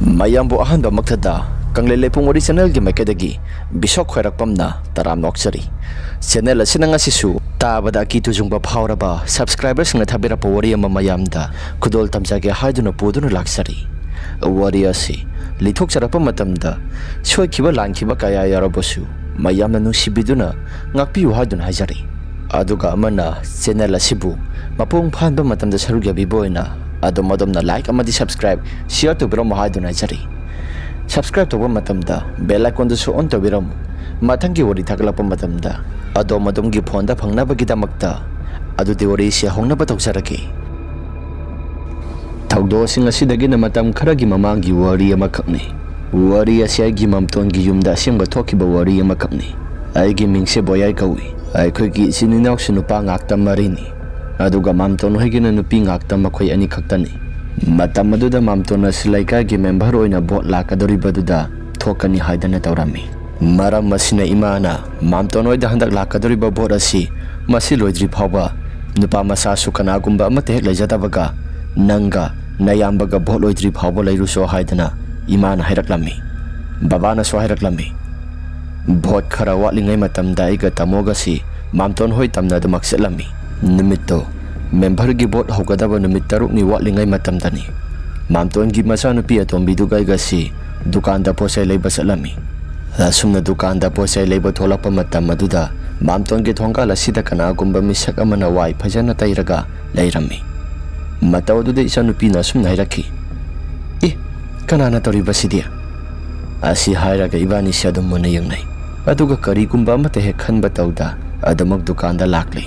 mayambu ahanba maktada kanglei leipung original gi makedagi bisok khoirakpamna taram noksari channel asina ngasisu tabada ki tujungba phawraba subscribers nga thabira powari ama mayamda khudol tamjage haiduna poduna laksari wari asi lithok charapa matamda soikiba langkiba kaya yarabosu mayamna nusibiduna ngakpiu haiduna hajari aduga amana channel asibu mapung phanba matamda sarugya biboina adomna like amadi subscribe share to biro mahaduna jari subscribe to matamda bell icon to on to biro mathangi wari thaglapa matamda adomgi phone da phangna bagidamakta adu wari sia hongna bataujarake thaudo sing asidagi na matam kharagi mamangi wari amakakni wari asia gi mamtongi yumda simba thokiba wari amakakni aigi mingse boyai kawi ai khogi sininau sinupa ngakta marini aduga mamton hoigina nupi ngakta makhoi ani khaktani matam aduda mamton asilaika gi member oina bot lakadori baduda thokani haidana tawrami maram masina imana mamton oida handak lakadori ba bot asi masi loidri phawba nupa masa sukana gumba amate hek lejatabaga nanga nayambaga bot loidri phawba leiru so haidana imana hairaklammi babana so hairaklammi bot khara watlingai matam daiga tamoga si mamton hoi tamna du makselami numito member gi bot hogadaba numit taruk ni watlingai matamdani mamton gi masanu pi atombi dugai gasi dukan da posai leiba salami asumna dukan da posai leiba tholakpa matam maduda mamton gi thongka lasida kana gumba misak amana wai phajana tairaga leirami matawduda isanu pi na sumna hairaki kanana tori basidia asi hairaga ibani shadum mona yangnai aduga kari gumba amate he khanba tawda adamak dukan da lakli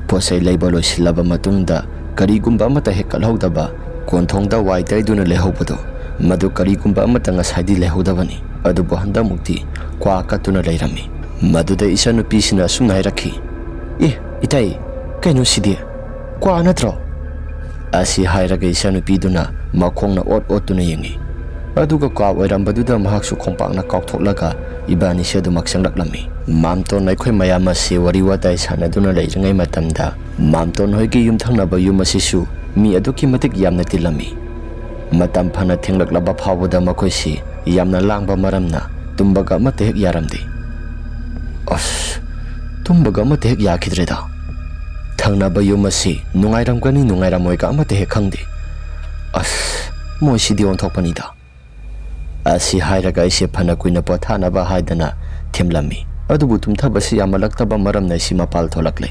posai leiba loisilaba matungda karigumba amata hekkalhodaba konthongda waitaiduna lehobado madu karigumba amata ngasaidi lehodabani adubu handamukti kwa katuna leirami maduda isanu pisina sumna hairakhi itai kaino sidi kwa natro asi hairaga isanu piduna makhongna otuna yengi aduga kwa oirambaduda mahaksu khompakna kauktholaga ibani sedu maksanglaklami mamton naikhoi mayama se wari watai sanaduna leiringai matamda mamton hoigi yumthangnaba yum asisu mi aduki matik yamna tilami matam phana thenglaklaba phawboda makhoi si yamna langba maramna tumbaga amate hek yaramde tumbaga amate hek yakhidreda thangnaba yum asi nungairamgani nungairamoi amate hek khangde moi sidi onthokpanida asi hairaga ise phana kuina pothana ba haidana themlami adubu tumthabasi yamalaktaba maramna si mapal tholakle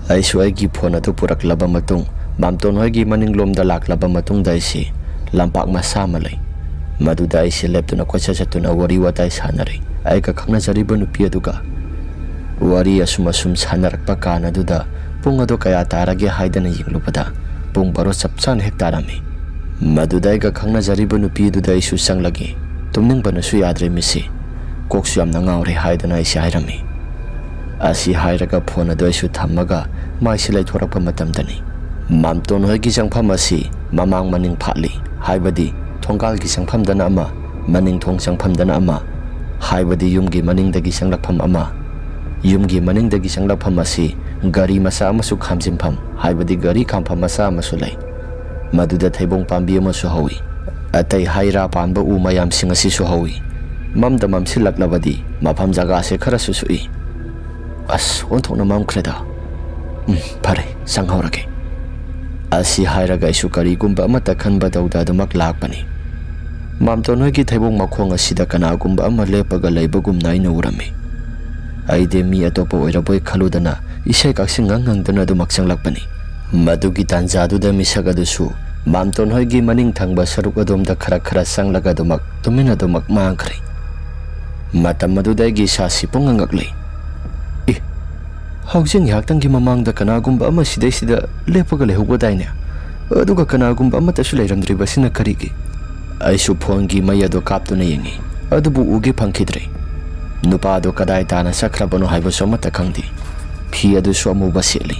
aisu aigi phone atu puraklaba matung mamton hoigi maninglomda laklaba matung daisi lampak masa malai maduda ise leptuna kocha chatuna wari watai sanare aika khangna jariba nupi aduga wari asum sanarakpa kana duda pungado kaya tarage haidana yinglupada pung baro chapchan hektarami madudaiga khangna jariba nupi duda isu sanglagi tumning banasu yadre misi koksu yamna ngaure haidana isi hairami asi hairaga phone ado isu thammaga maisi laithorakpa matamdani mamton hoigi jangpham asi mamang maning phatli haibadi thongkal gi sangphamdana ama maning thong sangphamdana ama haibadi yumgi maningdagi sanglakpham ama yumgi maningdagi sanglakpham asi gari masa amasu khamjimpham haibadi gari khampham masa amasu lai maduda thaibong pambi amasu hawi atai haira panba u mayam sing asi su hawi mamda mamsilaklabadi mafam jaga se khara susui onthokna mamkreda phare sanghorage asi hairaga isu kari gumba amata khanba dauda damak lakpani mamton hoigi thaibong makhong asida kana gumba ama lepaga leibagum naina urami aide mi atopa oiraboi khaludana isai kaksing ngangdana du maksang lakpani madugi tanjadu da misaga dusu mamton hoigi maning thangba saruk adomda khara sanglaga dumak tumina dumak mangkhri matam madudagi sasi pungangakli haujing yaktangi mamangda kanagumba ama sida lepaga lehubadaine aduga kanagumba ama tasu leiramdriba sina karigi aisu phongi mayado kaptuna yengi adubu ugi phangkhidre nupa do kadai tana sakrabano haibo somata khangdi phi adu somu basili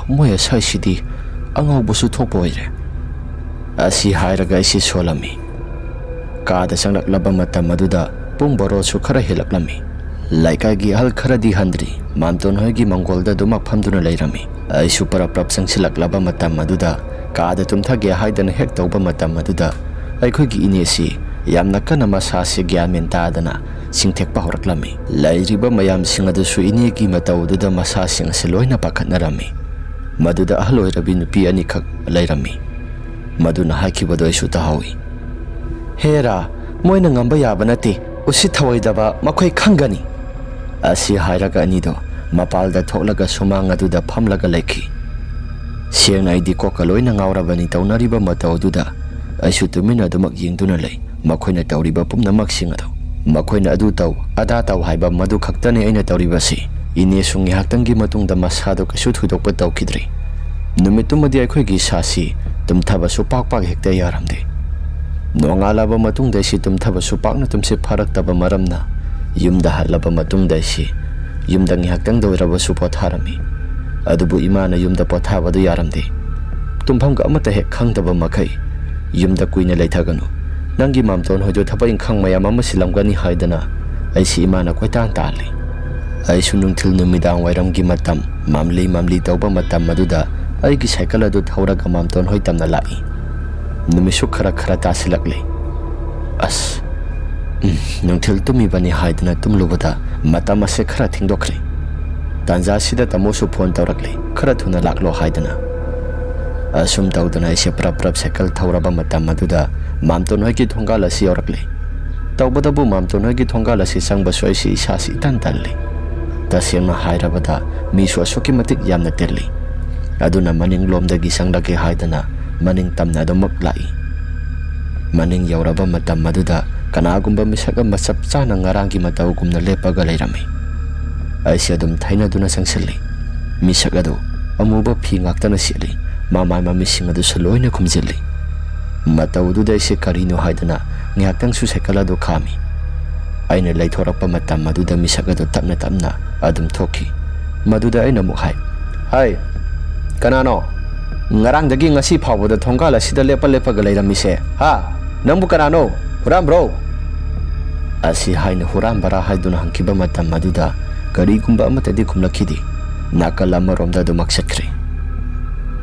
moya sai sidi angau busu thokpoire asi hairaga isi solami kada sanglak laba matam maduda pung baro su khara helaklami laikai gi hal khara di handri mamton hoigi mangolda dumak phamduna leirami aisu para prap sangsilak laba matam maduda kaada tumthage haidan hek tawba matam maduda ꯑꯩꯈꯣꯏꯒꯤ ꯏꯅꯦꯁꯤ ꯌꯥꯝꯅ ꯀꯟꯅ ꯃꯁꯥꯁꯤ ꯒ꯭ꯌꯥꯟ ꯃꯦꯟ ꯇꯥꯗꯅ ꯆꯤꯡꯊꯦꯛꯄ ꯍꯧꯔꯛꯂꯝꯃꯤ꯫ ꯂꯩꯔꯤꯕ ꯃꯌꯥꯝꯁꯤꯡ ꯑꯗꯨꯁꯨ ꯏꯅꯦꯒꯤ ꯃꯇꯧꯗꯨꯗ ꯃꯁꯥꯁꯤꯡ ꯑꯁꯤ ꯂꯣꯏꯅ ꯄꯥꯈꯠꯅꯔꯝꯃꯤ꯫ ꯃꯗꯨꯗ ꯑꯍꯜ ꯑꯣꯏꯔꯕꯤ ꯅꯨꯄꯤ ꯑꯅꯤꯈꯛ ꯂꯩꯔꯝꯃꯤ꯫ ꯃꯗꯨꯅ ꯍꯥꯏꯈꯤꯕꯗꯨ ꯑꯩꯁꯨ ꯇꯥꯍꯧꯏ꯫ ꯍꯦꯔꯥ, ꯃꯣꯏꯅ ꯉꯝꯕ ꯌꯥꯕ ꯅꯠꯇꯦ, ꯎꯁꯤꯠ ꯊꯑꯣꯏꯗꯕ, ꯃꯈꯣꯏ ꯈꯪꯒꯅꯤ꯫ ꯑꯁꯤ ꯍꯥꯏꯔꯒ ꯑꯅꯤꯗꯣ ꯃꯄꯥꯜꯗ ꯊꯣꯛꯂꯒ ꯁꯨꯃꯥꯡ ꯑꯗꯨꯗ ꯐꯝꯂꯒ ꯂꯩꯈꯤ꯫ ꯁꯦꯡꯅ ꯑꯩꯗꯤ ꯀꯣꯛꯀ ꯂꯣꯏꯅ ꯉꯥꯎꯔꯕꯅꯤ ꯇꯧꯅꯔꯤꯕ ꯃꯇꯧ ꯑꯗꯨꯗ꯫ ꯑꯩꯁꯨ ꯇꯨꯃꯤꯟꯅ ꯑꯗꯨꯃꯛ ꯌꯦꯡꯗꯨꯅ ꯂꯩ ꯃꯈꯣꯏꯅ ꯇꯧꯔꯤꯕ ꯄꯨꯝꯅꯃꯛꯁꯤꯡ ꯑꯗꯨ꯫ ꯃꯈꯣꯏꯅ ꯑꯗꯨ ꯇꯧ ꯑꯗꯥ ꯇꯧ ꯍꯥꯏꯕ ꯃꯗꯨ ꯈꯛꯇꯅꯤ ꯑꯩꯅ ꯇꯧꯔꯤꯕꯁꯤ꯫ ꯏꯅꯦꯁꯨ ꯉꯥꯏꯍꯥꯛꯇꯪꯒꯤ ꯃꯇꯨꯡꯗ ꯃꯁꯥꯗꯣ ꯀꯩꯁꯨ ꯊꯣꯏꯗꯣꯛꯄ ꯇꯧꯈꯤꯗ꯭ꯔꯤ꯫ ꯅꯨꯃꯤꯠꯇꯨꯃꯗꯤ ꯑꯩꯈꯣꯏꯒꯤ ꯏꯁꯥꯁꯤ ꯇꯨꯝꯊꯕꯁꯨ ꯄꯥꯛ ꯍꯦꯛꯇ ꯌꯥꯔꯝꯗꯦ꯫ ꯅꯣꯡꯉꯥꯜꯂꯕ ꯃꯇꯨꯡꯗ ꯑꯩꯁꯤ ꯇꯨꯝꯊꯕꯁꯨ ꯄꯥꯛꯅ ꯇꯨꯝꯁꯤꯠ ꯐꯥꯔꯛꯇꯕ ꯃꯔꯝꯅ ꯌꯨꯝꯗ ꯍꯜꯂꯕ ꯃꯇꯨꯡꯗ ꯑꯩꯁꯤ ꯌꯨꯝꯗ ꯉꯥꯏꯍꯥꯛꯇꯪꯗ ꯑꯣꯏꯔꯕꯁꯨ ꯄꯣꯊꯥꯔꯝꯃꯤ꯫ ꯑꯗꯨꯕꯨ ꯏꯃꯥꯅ ꯌꯨꯝꯗ ꯄꯣꯊꯥꯕꯗꯨ ꯌꯥꯔꯝꯗꯦ꯫ ꯇꯨꯝꯐꯝꯒ ꯑꯃꯠꯇ ꯍꯦꯛ ꯈꯪꯗꯕ ꯃꯈꯩ ꯌꯨꯝꯗ ꯀꯨꯏꯅ ꯂꯩꯊꯒꯅꯨ, ꯅꯪꯒꯤ ꯃꯥꯝꯇꯣꯟ ꯍꯣꯏꯗꯣ ꯊꯕꯛ ꯏꯪꯈꯥꯡ ꯃꯌꯥꯝ ꯑꯃ ꯁꯤꯜꯂꯝꯒꯅꯤ ꯍꯥꯏꯗꯅ ꯑꯩꯁꯤ ꯏꯃꯥꯅ ꯀꯣꯏꯇꯥꯟ ꯇꯥꯜꯂꯤ꯫ ꯑꯩꯁꯨ ꯅꯨꯡꯊꯤꯜ ꯅꯨꯃꯤꯗꯥꯡ ꯋꯥꯏꯔꯝꯒꯤ ꯃꯇꯝ ꯃꯝꯂꯤ ꯇꯧꯕ ꯃꯇꯝ ꯑꯗꯨꯗ ꯑꯩꯒꯤ ꯁꯥꯏꯀꯜ ꯑꯗꯨ ꯊꯧꯔꯒ ꯃꯥꯝꯇꯣꯟ ꯍꯣꯏ ꯇꯝꯅ ꯂꯥꯛꯏ꯫ ꯅꯨꯃꯤꯠꯁꯨ ꯈꯔ ꯇꯥꯁꯤꯜꯂꯛꯂꯤ꯫ ꯑꯁ, ꯅꯨꯡꯊꯤꯜ ꯇꯨꯝꯃꯤꯕꯅꯤ ꯍꯥꯏꯗꯅ ꯇꯨꯝꯂꯨꯕꯗ ꯃꯇꯝ ꯑꯁꯦ ꯈꯔ ꯊꯦꯡꯗꯣꯛꯈ꯭ꯔꯦ꯫ ꯇꯥꯟꯖꯥꯁꯤꯗ ꯇꯥꯃꯣꯁꯨ ꯐꯣꯟ ꯇꯧꯔꯛꯂꯤ, ꯈꯔ ꯊꯨꯅ ꯂꯥꯛꯂꯣ ꯍꯥꯏꯗꯅ꯫ ꯑꯁꯨꯝ ꯇꯧꯗꯅ ꯑꯩꯁꯦ ꯄ꯭ꯔꯞ ꯁꯥꯏꯀꯜ ꯊꯧꯔꯕ ꯃꯇꯝ ꯑꯗꯨꯗ ꯃꯥꯝꯇꯣꯟ ꯍꯣꯏꯒꯤ ꯊꯣꯡꯒꯥꯜ ꯑꯁꯤ ꯌꯧꯔꯛꯂꯤ꯫ ꯇꯧꯕꯇꯕꯨ ꯃꯥꯝꯇꯣꯟ ꯍꯣꯏꯒꯤ ꯊꯣꯡꯒꯥꯜ ꯑꯁꯤ ꯆꯪꯕꯁꯨ ꯑꯩꯁꯤ ꯏꯁꯥꯁꯤ ꯏꯇꯟ ꯇꯜꯂꯤ꯫ ꯇꯁꯦꯡꯅ ꯍꯥꯏꯔꯕꯗ ꯃꯤꯁꯨ ꯑꯁꯨꯛꯀꯤ ꯃꯇꯤꯛ ꯌꯥꯝꯅ ꯇꯤꯜꯂꯤ꯫ ꯑꯗꯨꯅ ꯃꯅꯤꯡꯂꯣꯝꯗꯒꯤ ꯆꯪꯂꯒꯦ ꯍꯥꯏꯗꯅ ꯃꯅꯤꯡ ꯇꯝꯅ ꯑꯗꯨꯃꯛ ꯂꯥꯛꯏ꯫ ꯃꯅꯤꯡ ꯌꯧꯔꯕ ꯃꯇꯝ ꯑꯗꯨꯗ ꯀꯅꯥꯒꯨꯝꯕ ꯃꯤꯁꯛ ꯑꯃ ꯆꯞ ꯆꯥꯅ ꯉꯔꯥꯡꯒꯤ ꯃꯇꯧꯒꯨꯝꯅ ꯂꯦꯞꯄꯒ ꯂꯩꯔꯝꯃꯤ꯫ ꯑꯩꯁꯦ ꯑꯗꯨꯝ ꯊꯩꯅꯗꯨꯅ ꯆꯪꯁꯤꯜꯂꯤ꯫ ꯃꯤꯁꯛ ꯑꯗꯨ ꯑꯃꯨꯕ ꯐꯤ ꯉꯥꯛꯇꯅ ꯁꯦꯠꯂꯤ, ꯃꯃꯥꯏ ꯃꯃꯤꯠꯁꯤꯡ ꯑꯗꯨꯁꯨ ꯂꯣꯏꯅ ꯈꯨꯝꯖꯤꯜꯂꯤ꯫ ꯃꯇꯧꯗꯨꯗ ꯑꯩꯁꯦ ꯀꯔꯤꯅꯣ ꯍꯥꯏꯗꯅ ꯉꯥꯏꯍꯥꯛꯇꯪꯁꯨ ꯁꯥꯏꯀꯜ ꯑꯗꯨ ꯈꯥꯝꯃꯤ꯫ ꯑꯩꯅ ꯂꯩꯊꯣꯔꯛꯄ ꯃꯇꯝ ꯑꯗꯨꯗ ꯃꯤꯁꯛ ꯑꯗꯨ ꯇꯞꯅ ꯑꯗꯨꯝ ꯊꯣꯛꯈꯤ꯫ ꯃꯗꯨꯗ ꯑꯩꯅ ꯑꯃꯨꯛ ꯍꯥꯏ, ꯍꯥꯏ, ꯀꯅꯥꯅꯣ? ꯉꯔꯥꯡꯗꯒꯤ ꯉꯁꯤ ꯐꯥꯎꯕꯗ ꯊꯣꯡꯒꯥꯜ ꯑꯁꯤꯗ ꯂꯦꯞꯄꯒ ꯂꯩꯔꯝꯃꯤꯁꯦ? ꯍꯥ? ꯅꯪꯕꯨ ꯀꯅꯥꯅꯣ? ꯍꯨꯔꯥꯟꯕ꯭ꯔꯣ? ꯑꯁꯤ ꯍꯥꯏꯅ ꯍꯨꯔꯥꯟꯕꯔꯥ ꯍꯥꯏꯗꯨꯅ ꯍꯪꯈꯤꯕ ꯃꯇꯝ ꯑꯗꯨꯗ ꯀꯔꯤꯒꯨꯝꯕ ꯑꯃꯠꯇꯗꯤ ꯈꯨꯝꯂꯛꯈꯤꯗꯦ꯫ ꯅꯥꯀꯜ ꯑꯃꯔꯣꯝꯗ ꯑꯗꯨꯃꯛ ꯆꯠꯈ꯭ꯔꯦ꯫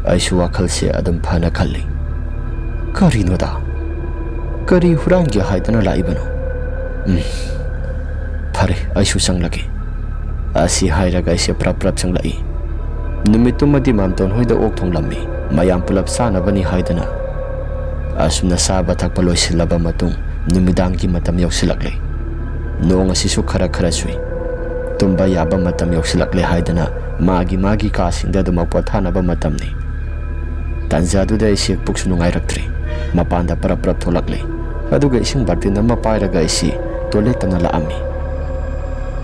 ꯑꯩꯁꯨ ꯋꯥꯈꯜꯁꯦ ꯑꯗꯨꯝ ꯐꯅ ꯈꯜꯂꯤ꯫ ꯀꯔꯤꯅꯣꯗ? ꯀꯔꯤ ꯍꯨꯔꯥꯟꯒꯦ ꯍꯥꯏꯗꯅ ꯂꯥꯛꯏꯕꯅꯣ? ꯐꯔꯦ, ꯑꯩꯁꯨ ꯆꯪꯂꯒꯦ꯫ ꯑꯁꯤ ꯍꯥꯏꯔꯒ ꯑꯩꯁꯦ ꯄ꯭ꯔꯞ ꯆꯪꯂꯛꯏ꯫ ꯅꯨꯃꯤꯠꯇꯨꯃꯗꯤ ꯃꯥꯝꯇꯣꯟ ꯍꯣꯏꯗ ꯑꯣꯛ ꯊꯣꯡꯂꯝꯃꯤ, ꯃꯌꯥꯝ ꯄꯨꯂꯞ ꯆꯥꯅꯕꯅꯤ ꯍꯥꯏꯗꯅ꯫ ꯑꯁꯨꯝꯅ ꯆꯥꯕ ꯊꯛꯄ ꯂꯣꯏꯁꯤꯜꯂꯕ ꯃꯇꯨꯡ ꯅꯨꯃꯤꯗꯥꯡꯒꯤ ꯃꯇꯝ ꯌꯧꯁꯤꯜꯂꯛꯂꯦ꯫ ꯅꯣꯡ ꯑꯁꯤꯁꯨ ꯈꯔ ꯆꯨꯏ꯫ ꯇꯨꯝꯕ ꯌꯥꯕ ꯃꯇꯝ ꯌꯧꯁꯤꯜꯂꯛꯂꯦ ꯍꯥꯏꯗꯅ ꯃꯥꯒꯤ ꯀꯥꯁꯤꯡꯗ ꯑꯗꯨꯃꯛ ꯄꯣꯊꯥꯅꯕ ꯃꯇꯝꯅꯤ꯫ ꯇꯥꯟꯖꯥꯗꯨꯗ ꯑꯩꯁꯦ ꯄꯨꯛꯁꯨ ꯅꯨꯡꯉꯥꯏꯔꯛꯇ꯭ꯔꯤ꯫ ꯃꯄꯥꯟꯗ ꯄ꯭ꯔꯞ ꯊꯣꯛꯂꯛꯂꯦ꯫ ꯑꯗꯨꯒ ꯏꯁꯤꯡ ꯕꯥꯔꯇꯤꯟ ꯑꯃ ꯄꯥꯏꯔꯒ ꯑꯩꯁꯤ ꯇꯣꯏꯂꯦꯠ ꯇꯝꯅ ꯂꯥꯛꯑꯝꯃꯤ꯫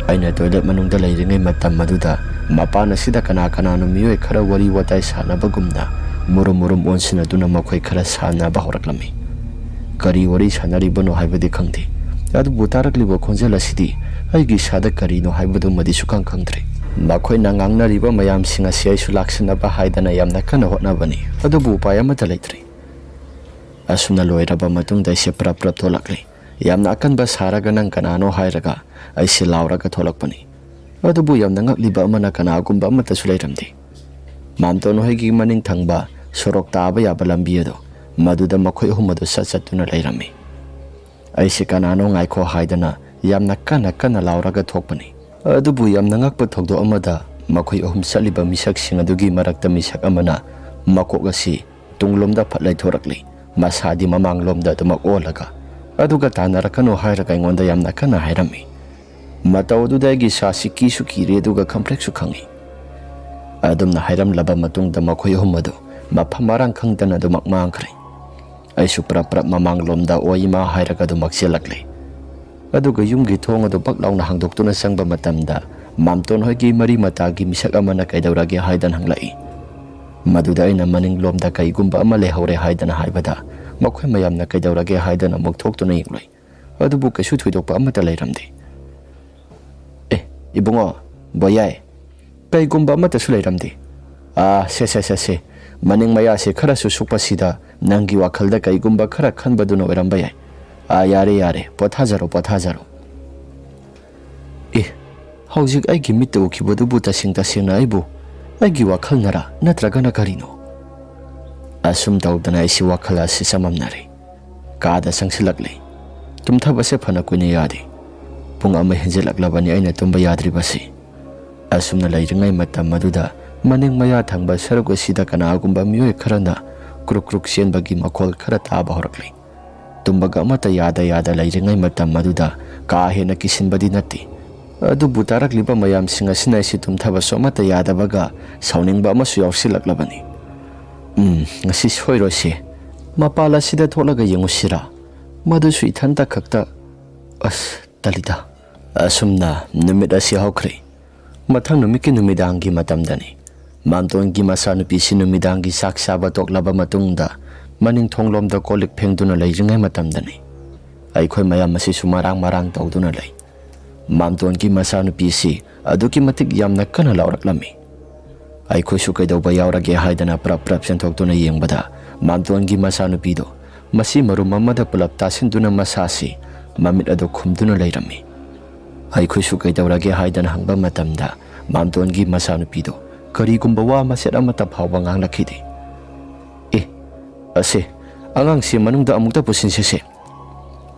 ꯑꯩꯅ ꯇꯣꯏꯂꯦꯠ ꯃꯅꯨꯡꯗ ꯂꯩꯔꯤꯉꯩ ꯃꯇꯝ ꯑꯗꯨꯗ ꯃꯄꯥꯟ ꯑꯁꯤꯗ ꯀꯅꯥꯅꯣ ꯃꯤꯑꯣꯏ ꯈꯔ ꯋꯥꯔꯤ ꯋꯥꯇꯥꯏ ꯁꯥꯟꯅꯕꯒꯨꯝꯅ ꯃꯨꯔꯨꯝ ꯑꯣꯟꯁꯤꯟꯅꯗꯨꯅ ꯃꯈꯣꯏ ꯈꯔ ꯁꯥꯟꯅꯕ ꯍꯧꯔꯛꯂꯝꯃꯤ꯫ ꯀꯔꯤ ꯋꯥꯔꯤ ꯁꯥꯟꯅꯔꯤꯕꯅꯣ ꯍꯥꯏꯕꯗꯤ ꯈꯪꯗꯦ, ꯑꯗꯨꯕꯨ ꯇꯥꯔꯛꯂꯤꯕ ꯈꯣꯟꯖꯦꯜ ꯑꯁꯤꯗꯤ ꯑꯩꯒꯤ ꯏꯁꯥꯗ ꯀꯔꯤꯅꯣ ꯍꯥꯏꯕꯗꯨꯃꯗꯤ ꯁꯨꯈꯪ ꯈꯪꯗ꯭ꯔꯦ꯫ ꯃꯈꯣꯏꯅ ꯉꯥꯡꯅꯔꯤꯕ ꯃꯌꯥꯝꯁꯤꯡ ꯑꯁꯤ ꯑꯩꯁꯨ ꯂꯥꯛꯁꯤꯟꯅꯕ ꯍꯥꯏꯗꯅ ꯌꯥꯝꯅ ꯀꯟꯅ ꯍꯣꯠꯅꯕꯅꯤ, ꯑꯗꯨꯕꯨ ꯎꯄꯥꯏ ꯑꯃꯠꯇ ꯂꯩꯇ꯭ꯔꯤ꯫ ꯑꯁꯨꯝꯅ ꯂꯣꯏꯔꯕ ꯃꯇꯨꯡꯗ ꯑꯩꯁꯦ ꯄ꯭ꯔꯞ ꯊꯣꯛꯂꯛꯂꯤ꯫ ꯌꯥꯝꯅ ꯑꯀꯟꯕ ꯁꯥꯔꯒ ꯅꯪ ꯀꯅꯥꯅꯣ ꯍꯥꯏꯔꯒ ꯑꯩꯁꯦ ꯂꯥꯎꯔꯒ ꯊꯣꯛꯂꯛꯄꯅꯤ꯫ ꯑꯗꯨꯕꯨ ꯌꯥꯝꯅ ꯉꯛꯂꯤꯕ ꯑꯃꯅ ꯀꯅꯥꯒꯨꯝꯕ ꯑꯃꯠꯇꯁꯨ ꯂꯩꯔꯝꯗꯦ꯫ ꯃꯥꯝꯇꯣꯟ ꯍꯣꯏꯒꯤ ꯃꯅꯤꯡ ꯊꯪꯕ ꯁꯣꯔꯣꯛ ꯇꯥꯕ ꯌꯥꯕ ꯂꯝꯕꯤ ꯑꯗꯨ, ꯃꯗꯨꯗ ꯃꯈꯣꯏ ꯑꯍꯨꯝ ꯑꯗꯨ ꯆꯠꯇꯨꯅ ꯂꯩꯔꯝꯃꯤ꯫ ꯑꯩꯁꯦ ꯀꯅꯥꯅꯣ ꯉꯥꯏꯈꯣ ꯍꯥꯏꯗꯅ ꯌꯥꯝꯅ ꯀꯟꯅ ꯂꯥꯎꯔꯒ ꯊꯣꯛꯄꯅꯤ꯫ ꯑꯗꯨꯕꯨ ꯌꯥꯝꯅ ꯉꯛꯄ ꯊꯧꯗꯣꯛ ꯑꯃꯗ ꯃꯈꯣꯏ ꯑꯍꯨꯝ ꯆꯠꯂꯤꯕ ꯃꯤꯁꯛꯁꯤꯡ ꯑꯗꯨꯒꯤ ꯃꯔꯛꯇ ꯃꯤꯁꯛ ꯑꯃꯅ ꯃꯀꯣꯛ ꯑꯁꯤ ꯇꯨꯡꯂꯣꯝꯗ ꯐꯠ ꯂꯩꯊꯣꯔꯛꯂꯤ, ꯃꯁꯥꯗꯤ ꯃꯃꯥꯡꯂꯣꯝꯗ ꯑꯗꯨꯃꯛ ꯑꯣꯜꯂꯒ, ꯑꯗꯨꯒ ꯇꯥꯟꯅꯔꯛꯀꯅꯨ ꯍꯥꯏꯔꯒ ꯑꯩꯉꯣꯟꯗ ꯌꯥꯝꯅ ꯀꯟꯅ ꯍꯥꯏꯔꯝꯃꯤ꯫ ꯃꯇꯧ ꯑꯗꯨꯗ ꯑꯩꯒꯤ ꯏꯁꯥꯁꯤ ꯀꯤꯁꯨ ꯀꯤꯔꯦ ꯑꯗꯨꯒ ꯈꯪꯄ꯭ꯔꯦꯛꯁꯨ ꯈꯪꯉꯤ꯫ ꯑꯗꯨꯝꯅ ꯍꯥꯏꯔꯝꯂꯕ ꯃꯇꯨꯡꯗ ꯃꯈꯣꯏ ꯑꯍꯨꯝ ꯑꯗꯨ ꯃꯐꯝ ꯃꯔꯥꯡ ꯈꯪꯗꯅ ꯑꯗꯨꯃꯛ ꯃꯥꯡꯈ꯭ꯔꯦ꯫ ꯑꯩꯁꯨ ꯄ꯭ꯔꯞ ꯃꯃꯥꯡꯂꯣꯝꯗ ꯑꯣꯏꯃꯥ ꯍꯥꯏꯔꯒ ꯑꯗꯨꯃꯛ ꯆꯦꯜꯂꯛꯂꯦ꯫ ꯑꯗꯨꯒ ꯌꯨꯝꯒꯤ ꯊꯣꯡ ꯑꯗꯨ ꯄꯛ ꯂꯥꯎꯅ ꯍꯥꯡꯗꯣꯛꯇꯨꯅ ꯆꯪꯕ ꯃꯇꯝꯗ ꯃꯥꯝꯇꯣꯟ ꯍꯣꯏꯒꯤ ꯃꯔꯤ ꯃꯇꯥꯒꯤ ꯃꯤꯁꯛ ꯑꯃꯅ ꯀꯩꯗꯧꯔꯒꯦ ꯍꯥꯏꯗꯅ ꯍꯪꯂꯛꯏ꯫ ꯃꯗꯨꯗ ꯑꯩꯅ ꯃꯅꯤꯡꯂꯣꯝꯗ ꯀꯩꯒꯨꯝꯕ ꯑꯃ ꯂꯩꯍꯧꯔꯦ ꯍꯥꯏꯗꯅ ꯍꯥꯏꯕꯗ ꯃꯈꯣꯏ ꯃꯌꯥꯝꯅ ꯀꯩꯗꯧꯔꯒꯦ ꯍꯥꯏꯗꯅ ꯑꯃꯨꯛ ꯊꯣꯛꯇꯨꯅ ꯌꯦꯡꯂꯨꯏ꯫ ꯑꯗꯨꯕꯨ ꯀꯩꯁꯨ ꯊꯣꯏꯗꯣꯛꯄ ꯑꯃꯠꯇ ꯂꯩꯔꯝꯗꯦ꯫ ꯏꯕꯨꯡꯉꯣ, ꯕꯣꯌꯥꯏ, ꯀꯩꯒꯨꯝꯕ ꯑꯃꯠꯇꯁꯨ ꯂꯩꯔꯝꯗꯦ꯫ ꯁꯦ ꯃꯅꯤꯡ ꯃꯌꯥꯁꯦ ꯈꯔꯁꯨ ꯁꯨꯛꯄꯁꯤꯗ ꯅꯪꯒꯤ ꯋꯥꯈꯜꯗ ꯀꯩꯒꯨꯝꯕ ꯈꯔ ꯈꯟꯕꯗꯨꯅ ꯑꯣꯏꯔꯝꯕ ꯌꯥꯏ꯫ ꯌꯥꯔꯦ, ꯄꯣꯊꯥꯖꯔꯣ꯫ ꯍꯧꯖꯤꯛ ꯑꯩꯒꯤ ꯃꯤꯠꯇ ꯎꯈꯤꯕꯗꯨꯕꯨ ꯇꯁꯦꯡꯅ ꯑꯩꯒꯤ ꯋꯥꯈꯜꯅꯔꯥ ꯅꯠꯇ꯭ꯔꯒꯅ ꯀꯔꯤꯅꯣ? ꯑꯁꯨꯝ ꯇꯧꯗꯅ ꯑꯩꯁꯤ ꯋꯥꯈꯜ ꯑꯁꯤ ꯆꯃꯝꯅꯔꯦ꯫ Kada sangsilakli. Tumthapase phana kuina yadi. Pung ama henjelaklabani aina tumba yadribasi. Asumna lairingai matam maduda maning maya thangba saruk asida kanagumba mioi kharana kruk senbagi makhol khara taba horakli. Tumbaga amata yada lairingai matam maduda ka hena kisinbadi nati. Adubu tarakliba mayamsing asina isi tumthaba somata yadabaga sauningba amasu yawsilaklabani. Ngasi soirose. Mapala sida tholaga yengusira. Madusu ithanta khakta talida. Asumna numit asi hawkri. Mathang numiki numidangi matamdani. Mamtongi masanupi si numidangi saksaba toklaba matungda maning thonglomda kolik phengduna lairingai matamdani. Aikhoi mayam asi sumarang tawduna lay. Mamtongi masanupi si aduki matik yamna kana lawraklami. Aikhoi su kaidawba yawrage haidana prap senthokduna yengbada mamtongi masanupido masi marum amada pulap tasinduna masasi mamit ado khumduna lairami. Aikhoi su kaidawrage haidana hangba matamda mamtongi masanupido karigumba wa maset amata phawba nganglakhidi. Ase angang si manungda amukta pusinsese.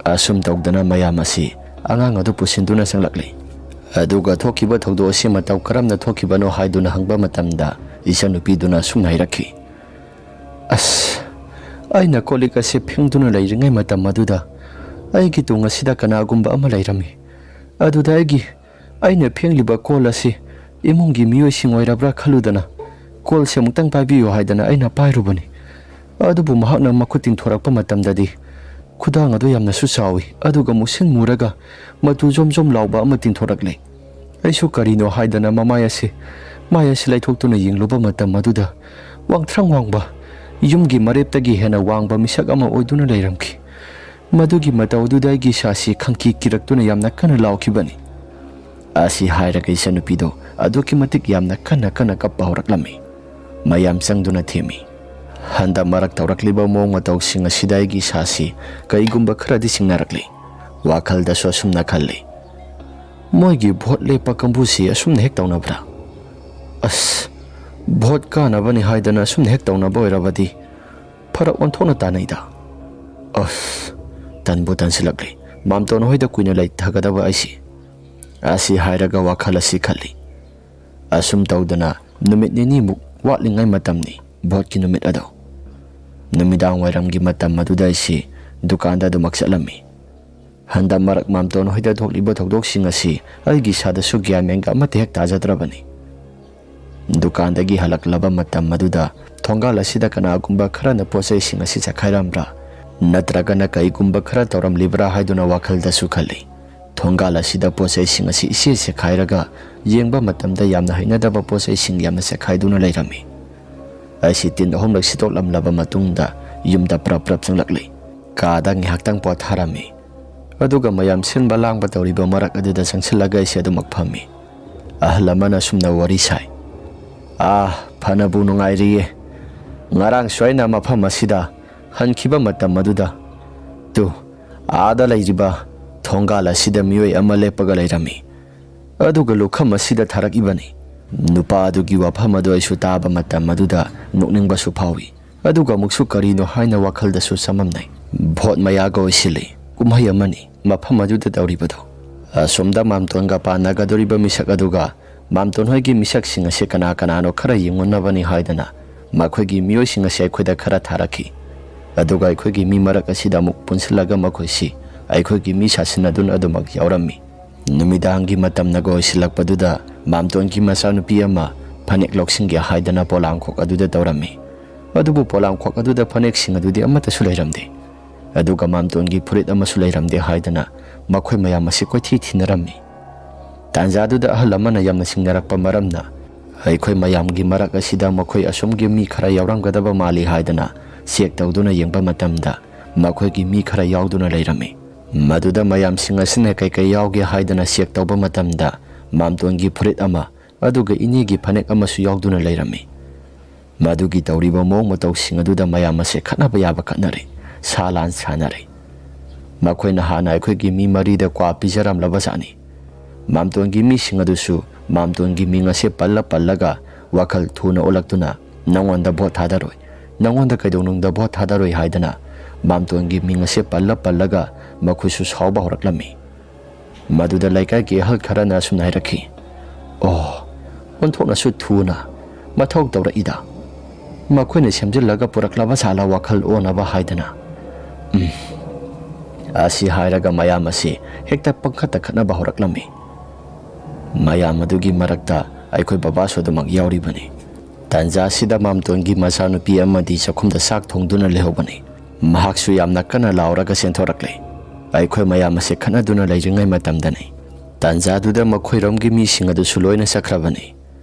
Asum tawdana mayam asi angang adu pusinduna sanglakli. Aduga thokiba thawdo asi mataw karamna thokibano haiduna hangba matamda isanupiduna sumnairakhi. Aina kolika se phengduna lairingai matam maduda aigi tunga sida kanagumba ama lairami. Aduda aina phengliba kol asi imungi miyoi singoirabra khaludana kol se muktang paibiyo haidana aina pairubani. Adubu mahakna makuting thorakpa matamdadi khudang adu yamna su sawi aduga musin muraga matu jom lawba ama tingthorakle. Aisu karino haidana maya si laithoktuna yingloba matam maduda wangthrang wangba yumgi mareptagi hena wangba misak ama oiduna lairamki. Madugi matawduda gi sasi khangki kiraktuna yamna kana lawkhibani. Asi hairaga isanupido aduki matik yamna kana kappa horaklami. Mayam sangduna themi. Handa marak tawrakliba mong mataw sing asiday gi sasi kaigumba kharadi singnarakli. Wakhalda so asumna khalli. Moigi bhot lepa kambusi asumna hek tawnabra. Bhot kanabani haidana asumna hek tawnaba oirabadi farak onthona tanaida. Tanbu tansilakli. Mamton hoida kuina lai thagadaba aisi. Asi hairaga wakhalasi khalli. Asum tawdana numit nini muk watlingai matamni bhot ki numit ado. Numidang wairamgi matam maduda isi dukanda dumaksalami. Handa marak mamton hoida thokliba thokdoksing asi aigi sada su gyamengga amate hek tajadrabani. Dukandagi halaklaba matam maduda thongal asida kanagumba kharana posai sing asi chakhairamra natragana kaigumba khara tawram libra haiduna wakhalda su khalli. Thongal asida posai sing asi isi se khairaga yengba matamda yamna hainadaba posai sing yamna se khaiduna lairami. Asi tin homlak sitok lamlaba matungda yumda prap sanglakli. Kada ngihaktang pot harami. Aduga mayam sinba langba tawriba marak aduda sangsilaga isi adu magpami. Ahlamana sumna warisay. Phanabu nungairiye. Ngarang soyna mafam asida hankiba matam maduda. Tu ada lairiba thongal asida miyoi ama lepaga lairami. Aduga lukham asida tharak ibani. Nupa adugi wafam adu aisu taba matam maduda nukningba su phawi. Aduga muksu karino haina wakhalda su samamnai. Bhot mayaga oisili. Kumhai amani mafam aduda tawribado. Asomda mamtonga panaga doriba misak aduga mamton hoigi misak sing ase kana no khara yingonabani haidana makhoi miyoi sing ase aikoida khara tharaki. Aduga aikoigi mi marak asida muk punsilaga makhoisi aikoigi mi sasinadun adumak yawrammi. Numidangi matam nago silakpaduda mamtongi masanupi ama phanek loksinggi haidana polangkhok aduda tawrammi. Adubu polangkhok aduda phanek sing adudi amata su leiramde. Aduga mamtongi phurit ama su leiramde haidana makhoi mayam asi koithi thinarammi. Tanjaduda ahal amana yamna singnarakpa maramna aikhoi mayamgi marak asida makhoi asomgi mi khara yawramgadaba mali haidana sek tawduna yengba matamda makhoigi mi khara yawduna leirami. Maduda mayam sing asina kai yawge haidana sek tawba matamda mamtongi phurit ama aduga inigi phanek ama su yawduna leirami. Madugi tawriba mong mataw sing aduda mayam ase khatnaba yaba khatnare salan sanare. Makhoina hana aikhoigi mi marida kwa pijaram labasani. Mamtongi mi sing adusu mamtongi mi ngase pallaga wakhal thuna olaktuna nangonda bhot thadaroi nangonda kaidonungda bhot thadaroi haidana ꯃꯥꯝꯇꯣꯟꯒꯤ ꯃꯤꯡ ꯑꯁꯤ ꯄꯜꯂꯒ ꯃꯈꯣꯏꯁꯨ ꯁꯥꯎꯕ ꯍꯧꯔꯛꯂꯝꯃꯤ꯫ ꯃꯗꯨꯗ ꯂꯩꯀꯥꯏꯒꯤ ꯑꯍꯜ ꯈꯔꯅ ꯑꯁꯨꯝꯅ ꯍꯥꯏꯔꯛꯈꯤ, "ꯑꯣ, ꯑꯣꯟꯊꯣꯛꯅꯁꯨ ꯊꯨꯅ ꯃꯊꯧ ꯇꯧꯔꯛꯏꯗ, ꯃꯈꯣꯏꯅ ꯁꯦꯝꯖꯤꯜꯂꯒ ꯄꯨꯔꯛꯂꯕ ꯁꯥꯂ ꯋꯥꯈꯜ ꯑꯣꯅꯕ ꯍꯥꯏꯗꯅ." ꯑꯁꯤ ꯍꯥꯏꯔꯒ ꯃꯌꯥꯝ ꯑꯁꯤ ꯍꯦꯛꯇ ꯄꯪꯈꯠꯇ ꯈꯠꯅꯕ ꯍꯧꯔꯛꯂꯝꯃꯤ꯫ ꯃꯌꯥꯝ ꯑꯗꯨꯒꯤ ꯃꯔꯛꯇ ꯑꯩꯈꯣꯏ ꯕꯕꯥꯁꯨ ꯑꯗꯨꯃꯛ ꯌꯥꯎꯔꯤꯕꯅꯤ꯫ ꯇꯥꯟꯖꯥꯁꯤꯗ ꯃꯥꯝꯇꯣꯟꯒꯤ ꯃꯆꯥꯅꯨꯄꯤ ꯑꯃꯗꯤ ꯆꯥꯛꯈꯨꯝꯗ ꯆꯥꯛ ꯊꯣꯡꯗꯨꯅ ꯂꯩꯍꯧꯕꯅꯤ꯫ ꯃꯍꯥꯛꯁꯨ ꯌꯥꯝꯅ ꯀꯟꯅ ꯂꯥꯎꯔꯒ ꯆꯦꯟꯊꯣꯔꯛꯂꯦ꯫ ꯑꯩꯈꯣꯏ ꯃꯌꯥꯝ ꯑꯁꯤ ꯈꯠꯅꯗꯨꯅ ꯂꯩꯔꯤꯉꯩ ꯃꯇꯝꯗꯅꯤ꯫ ꯇꯥꯟꯖꯥꯗꯨꯗ ꯃꯈꯣꯏꯔꯣꯝꯒꯤ ꯃꯤꯁꯤꯡ ꯑꯗꯨꯁꯨ ꯂꯣꯏꯅ ꯆꯠꯈ꯭ꯔꯕꯅꯤ꯫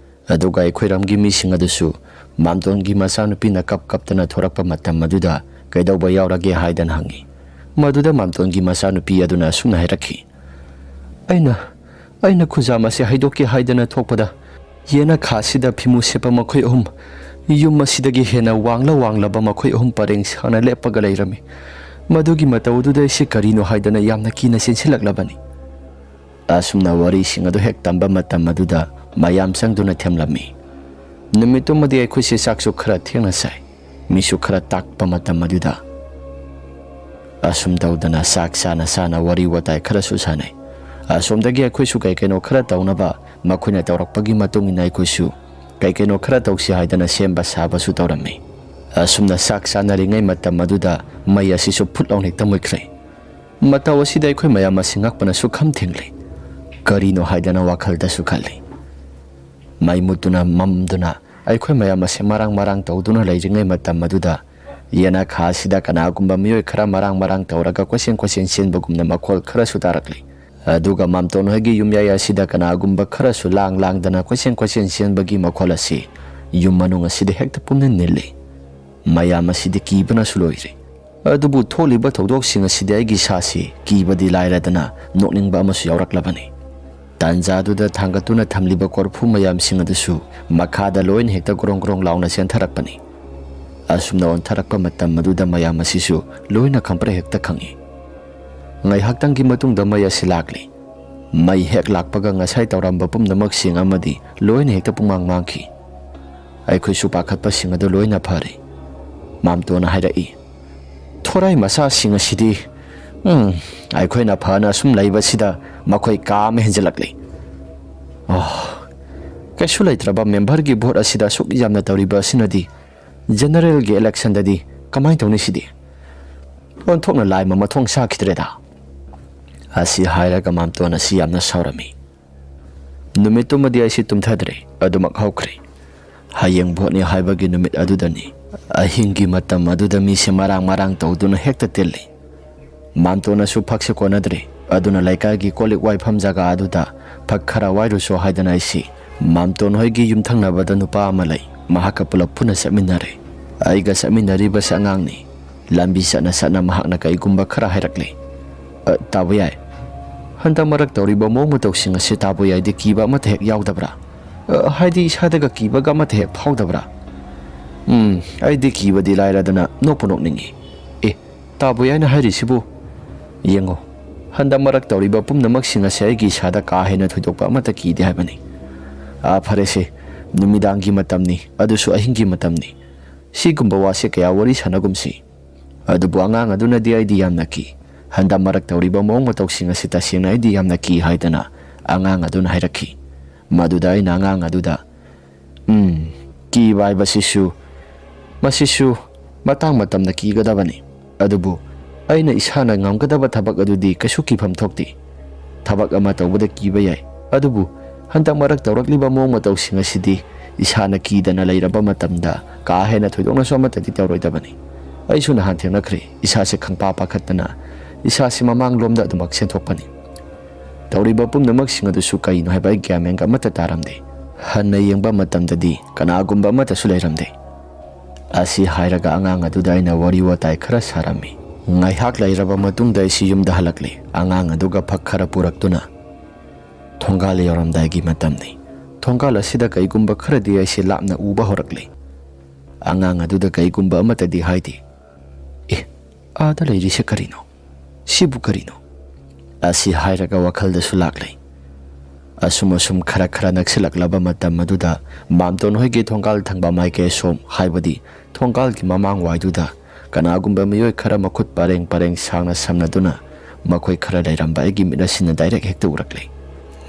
ꯑꯗꯨꯒ ꯑꯩꯈꯣꯏꯔꯣꯝꯒꯤ ꯃꯤꯁꯤꯡ ꯑꯗꯨꯁꯨ ꯃꯥꯝꯇꯣꯟꯒꯤ ꯃꯆꯥꯅꯨꯄꯤꯅ ꯀꯞꯇꯅ ꯊꯣꯔꯛꯄ ꯃꯇꯝ ꯑꯗꯨꯗ ꯀꯩꯗꯧꯕ ꯌꯥꯎꯔꯒꯦ ꯍꯥꯏꯗꯅ ꯍꯪꯉꯤ꯫ ꯃꯗꯨꯗ ꯃꯥꯝꯇꯣꯟꯒꯤ ꯃꯆꯥꯅꯨꯄꯤ ꯑꯗꯨꯅ ꯑꯁꯨꯝꯅ ꯍꯥꯏꯔꯛꯈꯤ, ꯑꯩꯅ ꯈꯨꯖꯥꯝ ꯑꯁꯤ ꯍꯩꯗꯣꯛꯀꯦ ꯍꯥꯏꯗꯅ ꯊꯣꯛꯄꯗ ꯌꯦꯅꯈꯥꯁꯤꯗ ꯐꯤꯃꯨ ꯁꯦꯠꯄ ꯃꯈꯣꯏ ꯑꯍꯨꯝ, ꯌꯨꯝ ꯑꯁꯤꯗꯒꯤ ꯍꯦꯟꯅ ꯋꯥꯡꯂꯕ ꯃꯈꯣꯏ ꯑꯍꯨꯝ ꯄꯔꯦꯡ ꯁꯥꯅ ꯂꯦꯞꯄꯒ ꯂꯩꯔꯝꯃꯤ꯫ ꯃꯗꯨꯒꯤ ꯃꯇꯧ ꯑꯗꯨꯗ ꯑꯩꯁꯤ ꯀꯔꯤꯅꯣ ꯍꯥꯏꯗꯅ ꯌꯥꯝꯅ ꯀꯤꯅ ꯆꯦꯟꯁꯤꯜꯂꯛꯂꯕꯅꯤ꯫ ꯑꯁꯨꯝꯅ ꯋꯥꯔꯤꯁꯤꯡ ꯑꯗꯨ ꯍꯦꯛ ꯇꯝꯕ ꯃꯇꯝ ꯑꯗꯨꯗ ꯃꯌꯥꯝ ꯆꯪꯗꯨꯅ ꯊꯦꯝꯂꯝꯃꯤ꯫ ꯅꯨꯃꯤꯠꯇꯨꯃꯗꯤ ꯑꯩꯈꯣꯏꯁꯦ ꯆꯥꯛꯁꯨ ꯈꯔ ꯊꯦꯡꯅ ꯆꯥꯏ, ꯃꯤꯁꯨ ꯈꯔ ꯇꯥꯛꯄ ꯃꯇꯝ ꯑꯗꯨꯗ꯫ ꯑꯁꯨꯝ ꯇꯧꯗꯅ ꯆꯥꯛ ꯆꯥꯅ ꯋꯥꯔꯤ ꯋꯥꯇꯥꯏ ꯈꯔꯁꯨ ꯁꯥꯟꯅꯩ꯫ ꯑꯁꯣꯝꯗꯒꯤ ꯑꯩꯈꯣꯏꯁꯨ ꯀꯩꯅꯣ ꯈꯔ ꯇꯧꯅꯕ ꯃꯈꯣꯏꯅ ꯇꯧꯔꯛꯄꯒꯤ ꯃꯇꯨꯡ ꯏꯟꯅ ꯑꯩꯈꯣꯏꯁꯨ ꯀꯩꯅꯣ ꯈꯔ ꯇꯧꯁꯤ ꯍꯥꯏꯗꯅ ꯁꯦꯝꯕ ꯁꯥꯕꯁꯨ ꯇꯧꯔꯝꯃꯤ꯫ ꯑꯁꯨꯝꯅ ꯆꯥꯛ ꯆꯥꯅꯔꯤꯉꯩ ꯃꯇꯝ ꯑꯗꯨꯗ ꯃꯩ ꯑꯁꯤꯁꯨ ꯐꯨꯠ ꯂꯥꯎꯅ ꯍꯦꯛꯇ ꯃꯨꯠꯈ꯭ꯔꯦ꯫ ꯃꯇꯧ ꯑꯁꯤꯗ ꯑꯩꯈꯣꯏ ꯃꯌꯥꯝ ꯑꯁꯤ ꯉꯛꯄꯅꯁꯨ ꯈꯝ ꯊꯦꯡꯂꯦ꯫ ꯀꯔꯤꯅꯣ ꯍꯥꯏꯗꯅ ꯋꯥꯈꯜꯗꯁꯨ ꯈꯜꯂꯤ꯫ ꯃꯩ ꯃꯨꯠꯇꯨꯅ ꯃꯝꯗꯨꯅ ꯑꯩꯈꯣꯏ ꯃꯌꯥꯝ ꯑꯁꯤ ꯃꯔꯥꯡ ꯇꯧꯗꯨꯅ ꯂꯩꯔꯤꯉꯩ ꯃꯇꯝ ꯑꯗꯨꯗ ꯌꯦꯅꯈꯥꯁꯤꯗ ꯀꯅꯥꯒꯨꯝꯕ ꯃꯤꯑꯣꯏ ꯈꯔ ꯃꯔꯥꯡ ꯇꯧꯔꯒ ꯀꯣꯏꯆꯦꯟ ꯆꯦꯟꯕꯒꯨꯝꯅ ꯃꯈꯣꯜ ꯈꯔꯁꯨ ꯇꯥꯔꯛꯂꯤ꯫ ꯑꯗꯨꯒ ꯃꯥꯝꯇꯣꯟ ꯍꯣꯏꯒꯤ ꯌꯨꯝꯌꯥꯏ ꯑꯁꯤꯗ ꯀꯅꯥꯒꯨꯝꯕ ꯈꯔꯁꯨ ꯂꯥꯡꯗꯅ ꯀꯣꯏꯆꯦꯟ ꯆꯦꯟꯕꯒꯤ ꯃꯈꯣꯜ ꯑꯁꯤ ꯌꯨꯝ ꯃꯅꯨꯡ ꯑꯁꯤꯗ ꯍꯦꯛꯇ ꯄꯨꯝꯅꯤꯟ ꯅꯤꯜꯂꯤ꯫ ꯃꯌꯥꯝ ꯑꯁꯤꯗꯤ ꯀꯤꯕꯅꯁꯨ ꯂꯣꯏꯔꯦ꯫ ꯑꯗꯨꯕꯨ ꯊꯣꯛꯂꯤꯕ ꯊꯧꯗꯣꯛꯁꯤꯡ ꯑꯁꯤꯗꯤ ꯑꯩꯒꯤ ꯏꯁꯥꯁꯤ ꯀꯤꯕꯗꯤ ꯂꯥꯏꯔꯗꯅ ꯅꯣꯛꯅꯤꯡꯕ ꯑꯃꯁꯨ ꯌꯥꯎꯔꯛꯂꯕꯅꯤ꯫ ꯇꯥꯟꯖꯥꯗꯨꯗ ꯊꯥꯡꯒꯠꯇꯨꯅ ꯊꯝꯂꯤꯕ ꯀꯣꯔꯐꯨ ꯃꯌꯥꯝꯁꯤꯡ ꯑꯗꯨꯁꯨ ꯃꯈꯥꯗ ꯂꯣꯏꯅ ꯍꯦꯛꯇ ꯒ꯭ꯔꯣꯡ ꯂꯥꯎꯅ ꯆꯦꯟꯊꯔꯛꯄꯅꯤ꯫ ꯑꯁꯨꯝꯅ ꯑꯣꯟꯊꯔꯛꯄ ꯃꯇꯝ ꯑꯗꯨꯗ ꯃꯌꯥꯝ ꯑꯁꯤꯁꯨ ꯂꯣꯏꯅ ꯈꯪꯄ꯭ꯔꯦꯛ ꯍꯦꯛꯇ ꯈꯪꯉꯤ꯫ ꯉꯥꯏꯍꯥꯛꯇꯪꯒꯤ ꯃꯇꯨꯡꯗ ꯃꯩ ꯑꯁꯤ ꯂꯥꯛꯂꯤ꯫ ꯃꯩ ꯍꯦꯛ ꯂꯥꯛꯄꯒ ꯉꯁꯥꯏ ꯇꯧꯔꯝꯕ ꯄꯨꯝꯅꯃꯛꯁꯤꯡ ꯑꯃꯗꯤ ꯂꯣꯏꯅ ꯍꯦꯛꯇ ꯄꯨꯡꯃꯥꯡ ꯃꯥꯡꯈꯤ꯫ ꯑꯩꯈꯣꯏꯁꯨ ꯄꯥꯈꯠꯄꯁꯤꯡ ꯑꯗꯨ ꯂꯣꯏꯅ ꯐꯔꯦ꯫ ꯃꯥꯝꯇꯣꯟꯅ ꯍꯥꯏꯔꯛꯏ, "ꯊꯣꯔꯥꯏ ꯃꯆꯥꯁꯤꯡ ꯑꯁꯤꯗꯤ ꯑꯩꯈꯣꯏꯅ ꯐꯅ ꯑꯁꯨꯝ ꯂꯩꯕꯁꯤꯗ ꯃꯈꯣꯏ ꯀꯥ ꯑꯃ ꯍꯦꯟꯖꯜꯂꯛꯂꯤ꯫ ꯀꯩꯁꯨ ꯂꯩꯇ꯭ꯔꯕ ꯃꯦꯝꯕꯔꯒꯤ ꯚꯣꯠ ꯑꯁꯤꯗ ꯑꯁꯨꯛ ꯌꯥꯝꯅ ꯇꯧꯔꯤꯕ ꯑꯁꯤꯅꯗꯤ ꯖꯦꯅꯔꯦꯜꯒꯤ ꯏꯂꯦꯛꯁꯟꯗꯗꯤ ꯀꯃꯥꯏꯅ ꯇꯧꯅꯤ ꯁꯤꯗꯤ? ꯑꯣꯟꯊꯣꯛꯅ ꯂꯥꯏꯃ ꯃꯊꯣꯡ ꯆꯥꯈꯤꯗ꯭ꯔꯦꯗ." ꯑꯁꯤ ꯍꯥꯏꯔꯒ ꯃꯥꯝꯇꯣꯟ ꯑꯁꯤ ꯌꯥꯝꯅ ꯁꯥꯎꯔꯝꯃꯤ꯫ ꯅꯨꯃꯤꯠꯇꯨꯃꯗꯤ ꯑꯩꯁꯤ ꯇꯨꯝꯊꯗ꯭ꯔꯦ, ꯑꯗꯨꯃꯛ ꯍꯧꯈ꯭ꯔꯦ꯫ ꯍꯌꯦꯡ ꯚꯣꯠꯅꯤ ꯍꯥꯏꯕꯒꯤ ꯅꯨꯃꯤꯠ ꯑꯗꯨꯗꯅꯤ ꯑꯍꯤꯡꯒꯤ ꯃꯇꯝ ꯑꯗꯨꯗ ꯃꯤꯁꯦ ꯃꯔꯥꯡ ꯇꯧꯗꯨꯅ ꯍꯦꯛꯇ ꯇꯤꯜꯂꯤ꯫ ꯃꯥꯝꯇꯣꯟꯅꯁꯨ ꯐꯛꯁꯦ ꯀꯣꯟꯅꯗ꯭ꯔꯦ꯫ ꯑꯗꯨꯅ ꯂꯩꯀꯥꯏꯒꯤ ꯀꯣꯜꯂꯤꯛ ꯋꯥꯏꯐꯝ ꯖꯒꯥ ꯑꯗꯨꯗ ꯐꯛ ꯈꯔ ꯋꯥꯏꯔꯨꯁꯣ ꯍꯥꯏꯗꯅ ꯑꯩꯁꯤ ꯃꯥꯝꯇꯣꯟ ꯍꯣꯏꯒꯤ ꯌꯨꯝꯊꯪꯅꯕꯗ ꯅꯨꯄꯥ ꯑꯃ ꯂꯩ, ꯃꯍꯥꯛꯀ ꯄꯨꯂꯞ ꯄꯨꯟꯅ ꯆꯠꯃꯤꯟꯅꯔꯦ꯫ ꯑꯩꯒ ꯆꯠꯃꯤꯟꯅꯔꯤꯕꯁꯦ ꯑꯉꯥꯡꯅꯤ꯫ ꯂꯝꯕꯤ ꯆꯠꯅ ꯃꯍꯥꯛꯅ ꯀꯩꯒꯨꯝꯕ ꯈꯔ ꯍꯥꯏꯔꯛꯂꯦ꯫ "ꯇꯥꯕ ꯌꯥꯏ, ꯍꯟꯗꯛ ꯃꯔꯛ ꯇꯧꯔꯤꯕ ꯃꯑꯣꯡ ꯃꯇꯧꯁꯤꯡ ꯑꯁꯤ ꯇꯥꯕ ꯌꯥꯏꯗꯤ ꯀꯤꯕ ꯑꯃꯠꯇ ꯍꯦꯛ ꯌꯥꯎꯗꯕ꯭ꯔꯥ? ꯍꯥꯏꯗꯤ ꯏꯁꯥꯗꯒ ꯀꯤꯕꯒ ꯑꯃꯠꯇ ꯍꯦꯛ ꯐꯥꯎꯗꯕ꯭ꯔꯥ?" ꯑꯩꯗꯤ ꯀꯤꯕꯗꯤ ꯂꯥꯏꯔꯗꯅ ꯅꯣꯛꯄꯨ ꯅꯣꯛꯅꯤꯡꯉꯤ꯫ "ꯇꯥꯕ ꯌꯥꯏꯅ ꯍꯥꯏꯔꯤꯁꯤꯕꯨ ꯌꯦꯡꯉꯣ, ꯍꯟꯗꯛ ꯃꯔꯛ ꯇꯧꯔꯤꯕ ꯄꯨꯝꯅꯃꯛꯁꯤꯡ ꯑꯁꯤ ꯑꯩꯒꯤ ꯏꯁꯥꯗ ꯀꯥ ꯍꯦꯟꯅ ꯊꯣꯏꯗꯣꯛꯄ ꯑꯃꯠꯇ ꯀꯤꯗꯦ ꯍꯥꯏꯕꯅꯤ꯫ ꯐꯔꯦꯁꯦ, ꯅꯨꯃꯤꯗꯥꯡꯒꯤ ꯃꯇꯝꯅꯤ, ꯑꯗꯨꯁꯨ ꯑꯍꯤꯡꯒꯤ ꯃꯇꯝꯅꯤ꯫ ꯁꯤꯒꯨꯝꯕ ꯋꯥꯁꯦꯀꯌꯥ ꯋꯥꯔꯤ ꯁꯥꯟꯅꯒꯨꯝꯁꯤ꯫ ꯑꯗꯨꯕꯨ ꯑꯉꯥꯡ ꯑꯗꯨꯅꯗꯤ ꯑꯩꯗꯤ ꯌꯥꯝꯅ ꯀꯤ, ꯍꯟꯗꯛ ꯃꯔꯛ ꯇꯧꯔꯤꯕ ꯃꯑꯣꯡ ꯃꯇꯧꯁꯤꯡ ꯑꯁꯤ ꯇꯁꯦꯡꯅ ꯑꯩꯗꯤ ꯌꯥꯝꯅ ꯀꯤ" ꯍꯥꯏꯗꯅ ꯑꯉꯥꯡ ꯑꯗꯨꯅ ꯍꯥꯏꯔꯛꯈꯤ꯫ ꯃꯗꯨꯗ ꯑꯩꯅ ꯑꯉꯥꯡ ꯑꯗꯨꯗ "ꯀꯤꯕ ꯍꯥꯏꯕꯁꯤꯁꯨ ꯃꯁꯤꯁꯨ ꯃꯇꯥꯡ ꯃꯇꯝꯅ ꯀꯤꯒꯗꯕꯅꯤ꯫ ꯑꯗꯨꯕꯨ ꯑꯩꯅ ꯏꯁꯥꯅ ꯉꯝꯒꯗꯕ ꯊꯕꯛ ꯑꯗꯨꯗꯤ ꯀꯩꯁꯨ ꯀꯤꯐꯝ ꯊꯣꯛꯇꯦ꯫ ꯊꯕꯛ ꯑꯃ ꯇꯧꯕꯗ ꯀꯤꯕ ꯌꯥꯏ, ꯑꯗꯨꯕꯨ ꯍꯟꯗꯛ ꯃꯔꯛ ꯇꯧꯔꯛꯂꯤꯕ ꯃꯑꯣꯡ ꯃꯇꯧꯁꯤꯡ ꯑꯁꯤꯗꯤ ꯏꯁꯥꯅ ꯀꯤꯗꯅ ꯂꯩꯔꯕ ꯃꯇꯝꯗ ꯀꯥ ꯍꯦꯟꯅ ꯊꯣꯏꯗꯣꯛꯅꯁꯨ ꯑꯃꯠꯇꯗꯤ ꯇꯧꯔꯣꯏꯗꯕꯅꯤ꯫ ꯑꯩꯁꯨ ꯅꯍꯥꯟ ꯊꯦꯡꯅꯈ꯭ꯔꯦ, ꯏꯁꯥꯁꯦ ꯈꯪꯄꯥ ꯄꯥꯈꯠꯇꯅ ꯏꯁꯥꯁꯤ ꯃꯃꯥꯡꯂꯣꯝꯗ ꯑꯗꯨꯃꯛ ꯆꯦꯟꯊꯣꯛꯄꯅꯤ꯫ ꯇꯧꯔꯤꯕ ꯄꯨꯝꯅꯃꯛꯁꯤꯡ ꯑꯗꯨꯁꯨ ꯀꯩꯅꯣ ꯍꯥꯏꯕ ꯑꯩ ꯒ꯭ꯌꯥꯟ ꯃꯦꯟꯒ ꯑꯃꯠꯇ ꯇꯥꯔꯝꯗꯦ꯫ ꯍꯟꯅ ꯌꯦꯡꯕ ꯃꯇꯝꯗꯗꯤ ꯀꯅꯥꯒꯨꯝꯕ ꯑꯃꯠꯇꯁꯨ ꯂꯩꯔꯝꯗꯦ." ꯑꯁꯤ ꯍꯥꯏꯔꯒ ꯑꯉꯥꯡ ꯑꯗꯨꯗ ꯑꯩꯅ ꯋꯥꯔꯤ ꯋꯥꯇꯥꯏ ꯈꯔ ꯁꯥꯔꯝꯃꯤ꯫ ꯉꯥꯏꯍꯥꯛ ꯂꯩꯔꯕ ꯃꯇꯨꯡꯗ ꯑꯩꯁꯤ ꯌꯨꯝꯗ ꯍꯜꯂꯛꯂꯦ꯫ ꯑꯉꯥꯡ ꯑꯗꯨꯒ ꯐꯛ ꯈꯔ ꯄꯨꯔꯛꯇꯨꯅ ꯊꯣꯡꯒꯥꯜ ꯌꯧꯔꯝꯗꯥꯏꯒꯤ ꯃꯇꯝꯅꯤ꯫ ꯊꯣꯡꯒꯥꯜ ꯑꯁꯤꯗ ꯀꯩꯒꯨꯝꯕ ꯈꯔꯗꯤ ꯑꯩꯁꯤ ꯂꯥꯞꯅ ꯎꯕ ꯍꯧꯔꯛꯂꯦ꯫ ꯑꯉꯥꯡ ꯑꯗꯨꯗ ꯀꯩꯒꯨꯝꯕ ꯑꯃꯠꯇꯗꯤ ꯍꯥꯏꯗꯦ꯫ "ꯑꯥꯗ ꯂꯩꯔꯤꯁꯦ ꯀꯔꯤꯅꯣ? ꯁꯤꯕꯨ ꯀꯔꯤꯅꯣ?" ꯑꯁꯤ ꯍꯥꯏꯔꯒ ꯋꯥꯈꯜꯗꯁꯨ ꯂꯥꯛꯂꯦ꯫ ꯑꯁꯨꯝ ꯈꯔ ꯅꯛꯁꯤꯜꯂꯛꯂꯕ ꯃꯇꯝ ꯑꯗꯨꯗ ꯃꯥꯝꯇꯣꯟ ꯍꯣꯏꯒꯤ ꯊꯣꯡꯒꯥꯜ ꯊꯪꯕ ꯃꯥꯏꯀꯩ ꯑꯁꯣꯝ, ꯍꯥꯏꯕꯗꯤ ꯊꯣꯡꯒꯥꯜꯒꯤ ꯃꯃꯥꯡꯋꯥꯏꯗꯨꯗ ꯀꯅꯥꯒꯨꯝꯕ ꯃꯤꯑꯣꯏ ꯈꯔ ꯃꯈꯨꯠ ꯄꯔꯦꯡ ꯄꯔꯦꯡ ꯁꯥꯡꯅ ꯁꯝꯅꯗꯨꯅ ꯃꯈꯣꯏ ꯈꯔ ꯂꯩꯔꯝꯕ ꯑꯩꯒꯤ ꯃꯤꯠ ꯑꯁꯤꯅ ꯗꯥꯏꯔꯦꯛ ꯍꯦꯛꯇ ꯎꯔꯛꯂꯦ꯫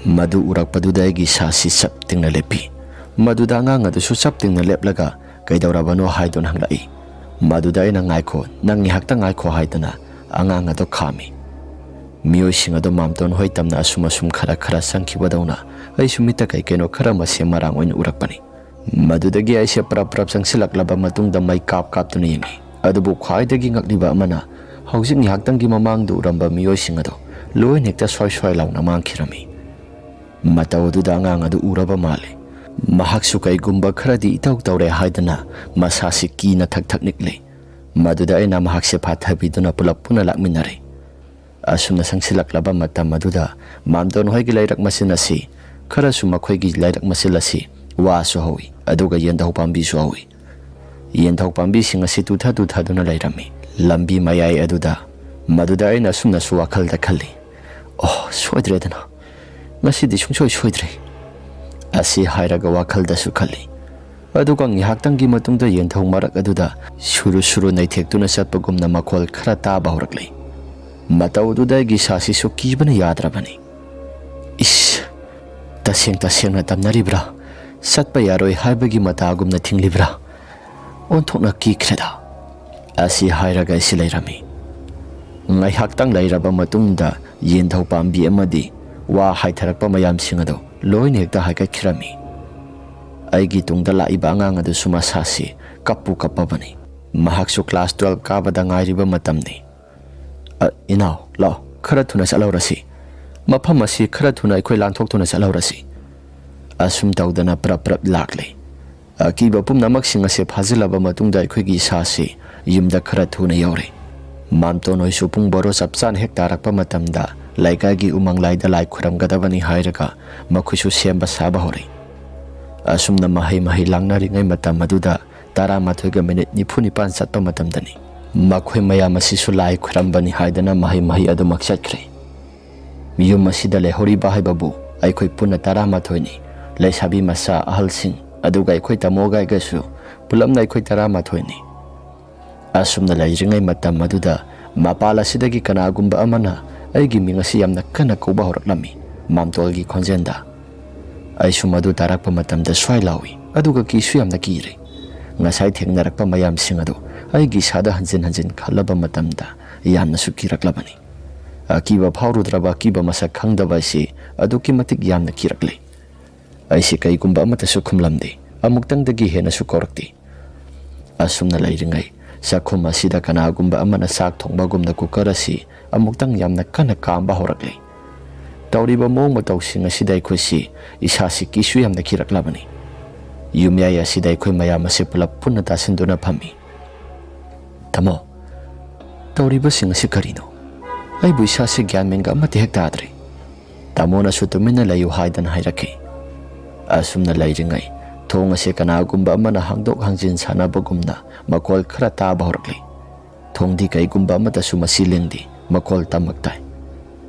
ꯃꯗꯨ ꯎꯔꯛꯄꯗꯨꯗ ꯑꯩꯒꯤ ꯏꯁꯥꯁꯤ ꯆꯞ ꯇꯤꯡꯅ ꯂꯦꯞꯄꯤ꯫ ꯃꯗꯨꯗ ꯑꯉꯥꯡ ꯑꯗꯨꯁꯨ ꯆꯞ ꯇꯤꯡꯅ ꯂꯦꯞꯂꯒ ꯀꯩꯗꯧꯔꯕꯅꯣ ꯍꯥꯏꯗꯨꯅ ꯍꯪꯂꯛꯏ꯫ ꯃꯗꯨꯗ ꯑꯩꯅ ꯉꯥꯏꯈꯣ, ꯅꯪ ꯉꯥꯏꯍꯥꯛꯇ ꯉꯥꯏꯈꯣ ꯍꯥꯏꯗꯨꯅ ꯑꯉꯥꯡ ꯑꯗꯨ ꯈꯥꯝꯃꯤ꯫ ꯃꯤꯑꯣꯏꯁꯤꯡ ꯑꯗꯨ ꯃꯥꯝꯇꯣꯟ ꯍꯣꯏ ꯇꯝꯅ ꯑꯁꯨꯝ ꯈꯔ ꯆꯪꯈꯤꯕꯗꯧꯅ ꯑꯩꯁꯨ ꯃꯤꯠꯇ ꯀꯩꯅꯣ ꯈꯔ ꯃꯁꯦꯝ ꯃꯔꯥꯡ ꯑꯣꯏꯅ ꯎꯔꯛꯄꯅꯤ꯫ ꯃꯗꯨꯗꯒꯤ ꯑꯩꯁꯦ ꯄ꯭ꯔꯞ ꯆꯪꯁꯤꯜꯂꯛꯂꯕ ꯃꯇꯨꯡꯗ ꯃꯩ ꯀꯥꯞꯇꯨꯅ ꯌꯦꯡꯉꯤ꯫ ꯑꯗꯨꯕꯨ ꯈ꯭ꯋꯥꯏꯗꯒꯤ ꯉꯛꯂꯤꯕ ꯑꯃꯅ ꯍꯧꯖꯤꯛ ꯉꯥꯏꯍꯥꯛꯇꯪꯒꯤ ꯃꯃꯥꯡꯗ ꯎꯔꯝꯕ ꯃꯤꯑꯣꯏꯁꯤꯡ ꯑꯗꯨ ꯂꯣꯏꯅ ꯍꯦꯛꯇ ꯁ꯭ꯋꯥꯏ ꯂꯥꯎꯅ ꯃꯥꯡꯈꯤꯔꯝꯃꯤ꯫ ꯃꯇꯧ ꯑꯗꯨꯗ ꯑꯉꯥꯡ ꯑꯗꯨ ꯎꯔꯕ ꯃꯥꯜꯂꯤ꯫ ꯃꯍꯥꯛꯁꯨ ꯀꯩꯒꯨꯝꯕ ꯈꯔꯗꯤ ꯏꯇꯧ ꯇꯧꯔꯦ ꯍꯥꯏꯗꯅ ꯃꯁꯥꯁꯤ ꯀꯤꯅ ꯊꯛ ꯅꯤꯛꯂꯤ꯫ ꯃꯗꯨꯗ ꯑꯩꯅ ꯃꯍꯥꯛꯁꯦ ꯐꯥꯊꯕꯤꯗꯨꯅ ꯄꯨꯂꯞ ꯄꯨꯟꯅ ꯂꯥꯛꯃꯤꯟꯅꯔꯦ꯫ ꯑꯁꯨꯝꯅ ꯆꯪꯁꯤꯜꯂꯛꯂꯕ ꯃꯇꯝ ꯑꯗꯨꯗ ꯃꯥꯝꯇꯣꯟ ꯍꯣꯏꯒꯤ ꯂꯩꯔꯛ ꯃꯆꯤꯟ ꯑꯁꯤ ꯈꯔꯁꯨ ꯃꯈꯣꯏꯒꯤ ꯂꯩꯔꯛ ꯃꯆꯤꯟ ꯑꯁꯤ ꯋꯥꯁꯨ ꯍꯧꯏ ꯑꯗꯨꯒ ꯌꯦꯟꯙꯧ ꯄꯥꯝꯕꯤꯁꯨ ꯍꯧꯏ꯫ ꯌꯦꯟꯙꯧ ꯄꯥꯝꯕꯤꯁꯤꯡ ꯑꯁꯤ ꯇꯨꯊꯗꯨꯅ ꯂꯩꯔꯝꯃꯤ ꯂꯝꯕꯤ ꯃꯌꯥꯏ ꯑꯗꯨꯗ꯫ ꯃꯗꯨꯗ ꯑꯩꯅ ꯑꯁꯨꯝꯅꯁꯨ ꯋꯥꯈꯜꯗ ꯈꯜꯂꯤ, ꯑꯣ ꯁꯣꯏꯗ꯭ꯔꯦꯗꯅ, ꯉꯁꯤꯗꯤ ꯁꯨꯡꯁꯣꯏ ꯁꯣꯏꯗ꯭ꯔꯦ ꯑꯁꯤ ꯍꯥꯏꯔꯒ ꯋꯥꯈꯜꯗꯁꯨ ꯈꯜꯂꯤ꯫ ꯑꯗꯨꯒ ꯉꯥꯏꯍꯥꯛꯇꯪꯒꯤ ꯃꯇꯨꯡꯗ ꯌꯦꯟꯙꯧ ꯃꯔꯛ ꯑꯗꯨꯗ ꯁꯨꯔꯨ ꯅꯩꯊꯦꯛꯇꯨꯅ ꯆꯠꯄꯒꯨꯝꯅ ꯃꯈꯣꯜ ꯈꯔ ꯇꯥꯕ ꯍꯧꯔꯛꯂꯤ꯫ ꯃꯇꯧ ꯑꯗꯨꯗ ꯑꯩꯒꯤ ꯏꯁꯥꯁꯤꯁꯨ ꯀꯤꯕꯅ ꯌꯥꯗ꯭ꯔꯕꯅꯤ꯫ ꯏꯁ, ꯇꯁꯦꯡꯅ ꯇꯝꯅꯔꯤꯕ꯭ꯔꯥ? ꯆꯠꯄ ꯌꯥꯔꯣꯏ ꯍꯥꯏꯕꯒꯤ ꯃꯇꯥꯒꯨꯝꯅ ꯊꯤꯡꯂꯤꯕ꯭ꯔꯥ? ꯑꯣꯟꯊꯣꯛꯅ ꯀꯤꯈ꯭ꯔꯦꯗ ꯑꯁꯤ ꯍꯥꯏꯔꯒ ꯑꯩꯁꯤ ꯂꯩꯔꯝꯃꯤ꯫ ꯉꯥꯏꯍꯥꯛꯇꯪ ꯂꯩꯔꯕ ꯃꯇꯨꯡꯗ ꯌꯦꯟꯙꯧ ꯄꯥꯝꯕꯤ ꯑꯃꯗꯤ ꯋꯥ ꯍꯥꯏꯊꯔꯛꯄ ꯃꯌꯥꯝꯁꯤꯡ ꯑꯗꯨ ꯂꯣꯏꯅ ꯍꯦꯛꯇ ꯍꯥꯏꯒꯠꯈꯤꯔꯝꯃꯤ꯫ ꯑꯩꯒꯤ ꯇꯨꯡꯗ ꯂꯥꯛꯏꯕ ꯑꯉꯥꯡ ꯑꯗꯨꯁꯨ ꯃꯁꯥꯁꯤ ꯀꯞꯄꯕꯅꯤ꯫ ꯃꯍꯥꯛꯁꯨ ꯀ꯭ꯂꯥꯁ 12 ꯀꯥꯕꯗ ꯉꯥꯏꯔꯤꯕ ꯃꯇꯝꯅꯤ꯫ ꯏꯅꯥꯎ ꯂꯥꯛꯑꯣ, ꯈꯔ ꯊꯨꯅ ꯆꯠꯍꯧꯔꯁꯤ, ꯃꯐꯝ ꯑꯁꯤ ꯈꯔ ꯊꯨꯅ ꯑꯩꯈꯣꯏ ꯂꯥꯟꯊꯣꯛꯇꯨꯅ ꯆꯠꯍꯧꯔꯁꯤ꯫ ꯑꯁꯨꯝ ꯇꯧꯗꯅ ꯄ꯭ꯔꯞ ꯂꯥꯛꯂꯤ꯫ ꯑꯀꯤꯕ ꯄꯨꯝꯅꯃꯛꯁꯤꯡ ꯑꯁꯤ ꯐꯥꯖꯤꯜꯂꯕ ꯃꯇꯨꯡꯗ ꯑꯩꯈꯣꯏꯒꯤ ꯏꯁꯥꯁꯤ ꯌꯨꯝꯗ ꯈꯔ ꯊꯨꯅ ꯌꯧꯔꯦ꯫ ꯃꯥꯝꯇꯣꯟ ꯍꯣꯏꯁꯨ ꯄꯨꯡ ꯕꯥꯔꯣ ꯆꯞ ꯆꯥꯅ ꯍꯦꯛ ꯇꯥꯔꯛꯄ ꯃꯇꯝꯗ ꯂꯩꯀꯥꯏꯒꯤ ꯎꯃꯪ ꯂꯥꯏꯗ ꯂꯥꯏ ꯈꯨꯔꯝꯒꯗꯕꯅꯤ ꯍꯥꯏꯔꯒ ꯃꯈꯣꯏꯁꯨ ꯁꯦꯝꯕ ꯁꯥꯕ ꯍꯧꯔꯦ꯫ ꯑꯁꯨꯝꯅ ꯃꯍꯩ ꯂꯥꯡꯅꯔꯤꯉꯩ ꯃꯇꯝ ꯑꯗꯨꯗ 11:49 ꯆꯠꯄ ꯃꯇꯝꯗꯅꯤ ꯃꯈꯣꯏ ꯃꯌꯥꯝ ꯑꯁꯤꯁꯨ ꯂꯥꯏ ꯈꯨꯔꯝꯕꯅꯤ ꯍꯥꯏꯗꯅ ꯃꯍꯩ ꯑꯗꯨꯃꯛ ꯆꯠꯈ꯭ꯔꯦ꯫ ꯌꯨꯝ ꯑꯁꯤꯗ ꯂꯩꯍꯧꯔꯤꯕ ꯍꯥꯏꯕꯕు ꯑꯩꯈꯣꯏ ꯄꯨꯟꯅ 11ꯅꯤ꯫ ꯂꯩꯁꯥꯕꯤ ꯃꯆꯥ ꯑꯍꯜꯁꯤꯡ ꯑꯗꯨꯒ ꯑꯩꯈꯣꯏ ꯇꯥꯃꯣꯒ ꯑꯩꯒꯁꯨ ꯄꯨꯂꯞꯅ ꯑꯩꯈꯣꯏ 11ꯅꯤ꯫ ꯑꯁꯨꯝꯅ ꯂꯩꯔꯤꯉꯩ ꯃꯇꯝ ꯑꯗꯨꯗ ꯃꯄꯥꯜ ꯑꯁꯤꯗꯒꯤ ꯀꯅꯥꯒꯨꯝꯕ ꯑꯃꯅ ꯑꯩꯒꯤ ꯃꯤꯡ ꯑꯁꯤ ꯌꯥꯝꯅ ꯀꯟꯅ ꯀꯧꯕ ꯍꯧꯔꯛꯂꯝꯃꯤ ꯃꯥꯝꯇꯣꯜꯒꯤ ꯈꯣꯟꯖꯦꯜꯗ꯫ ꯑꯩꯁꯨ ꯃꯗꯨ ꯇꯥꯔꯛꯄ ꯃꯇꯝꯗ ꯁ꯭ꯋꯥꯏ ꯂꯥꯎꯏ ꯑꯗꯨꯒ ꯀꯤꯁꯨ ꯌꯥꯝꯅ ꯀꯤꯔꯦ꯫ ꯉꯁꯥꯏ ꯊꯦꯡꯅꯔꯛꯄ ꯃꯌꯥꯝꯁꯤꯡ ꯑꯗꯨ ꯑꯩꯒꯤ ꯏꯁꯥꯗ ꯍꯟꯖꯤꯟ ꯈꯜꯂꯕ ꯃꯇꯝꯗ ꯌꯥꯝꯅꯁꯨ ꯀꯤꯔꯛꯂꯕꯅꯤ꯫ ꯑꯀꯤꯕ ꯐꯥꯎꯔꯨꯗ꯭ꯔꯕ ꯑꯀꯤꯕ ꯃꯁꯛ ꯈꯪꯗꯕ ꯑꯁꯤ ꯑꯗꯨꯛꯀꯤ ꯃꯇꯤꯛ ꯌꯥꯝꯅ ꯀꯤꯔꯛꯂꯦ꯫ ꯑꯩꯁꯤ ꯀꯩꯒꯨꯝꯕ ꯑꯃꯠꯇꯁꯨ ꯈꯨꯝꯂꯝꯗꯦ, ꯑꯃꯨꯛꯇꯪꯗꯒꯤ ꯍꯦꯟꯅꯁꯨ ꯀꯧꯔꯛꯇꯦ꯫ ꯑꯁꯨꯝꯅ ꯂꯩꯔꯤꯉꯩ ꯆꯥꯛꯈꯨꯝ ꯑꯁꯤꯗ ꯀꯅꯥꯒꯨꯝꯕ ꯑꯃꯅ ꯆꯥꯛ ꯊꯣꯡꯕꯒꯨꯝꯅ ꯀꯨꯀꯔ ꯑꯁꯤ ꯑꯃꯨꯛꯇꯪ ꯌꯥꯝꯅ ꯀꯟꯅ ꯀꯥꯝꯕ ꯍꯧꯔꯛꯂꯦ꯫ ꯇꯧꯔꯤꯕ ꯃꯑꯣꯡ ꯃꯇꯧꯁꯤꯡ ꯑꯁꯤꯗ ꯑꯩꯈꯣꯏꯁꯤ ꯏꯁꯥꯁꯤ ꯀꯤꯁꯨ ꯌꯥꯝꯅ ꯀꯤꯔꯛꯂꯕꯅꯤ꯫ ꯌꯨꯝꯌꯥꯏ ꯑꯁꯤꯗ ꯑꯩꯈꯣꯏ ꯃꯌꯥꯝ ꯑꯁꯤ ꯄꯨꯂꯞ ꯄꯨꯟꯅ ꯇꯥꯁꯤꯟꯗꯨꯅ ꯐꯝꯃꯤ꯫ ꯇꯥꯃꯣ, ꯇꯧꯔꯤꯕꯁꯤꯡ ꯑꯁꯤ ꯀꯔꯤꯅꯣ? ꯑꯩꯕꯨ ꯏꯁꯥꯁꯤ ꯒ꯭ꯌꯥꯟ ꯃꯦꯟꯒ ꯑꯃꯠꯇ ꯍꯦꯛ ꯇꯥꯗ꯭ꯔꯦ꯫ ꯇꯥꯃꯣꯅꯁꯨ ꯇꯨꯃꯤꯟꯅ ꯂꯩꯌꯨ ꯍꯥꯏꯗꯅ ꯍꯥꯏꯔꯛꯈꯤ꯫ ꯑꯁꯨꯝꯅ ꯂꯩꯔꯤꯉꯩ ꯊꯣꯡ ꯑꯁꯤ ꯀꯅꯥꯒꯨꯝꯕ ꯑꯃꯅ ꯍꯥꯡꯗꯣꯛ ꯍꯥꯡꯖꯤꯟ ꯁꯥꯟꯅꯕꯒꯨꯝꯅ ꯃꯈꯣꯜ ꯈꯔ ꯇꯥꯕ ꯍꯧꯔꯛꯂꯤ꯫ ꯊꯣꯡꯗꯤ ꯀꯩꯒꯨꯝꯕ ꯑꯃꯠꯇꯁꯨ ꯃꯁꯤ ꯂꯦꯡꯗꯦ, ꯃꯈꯣꯜ ꯇꯃꯛ ꯇꯥꯏ꯫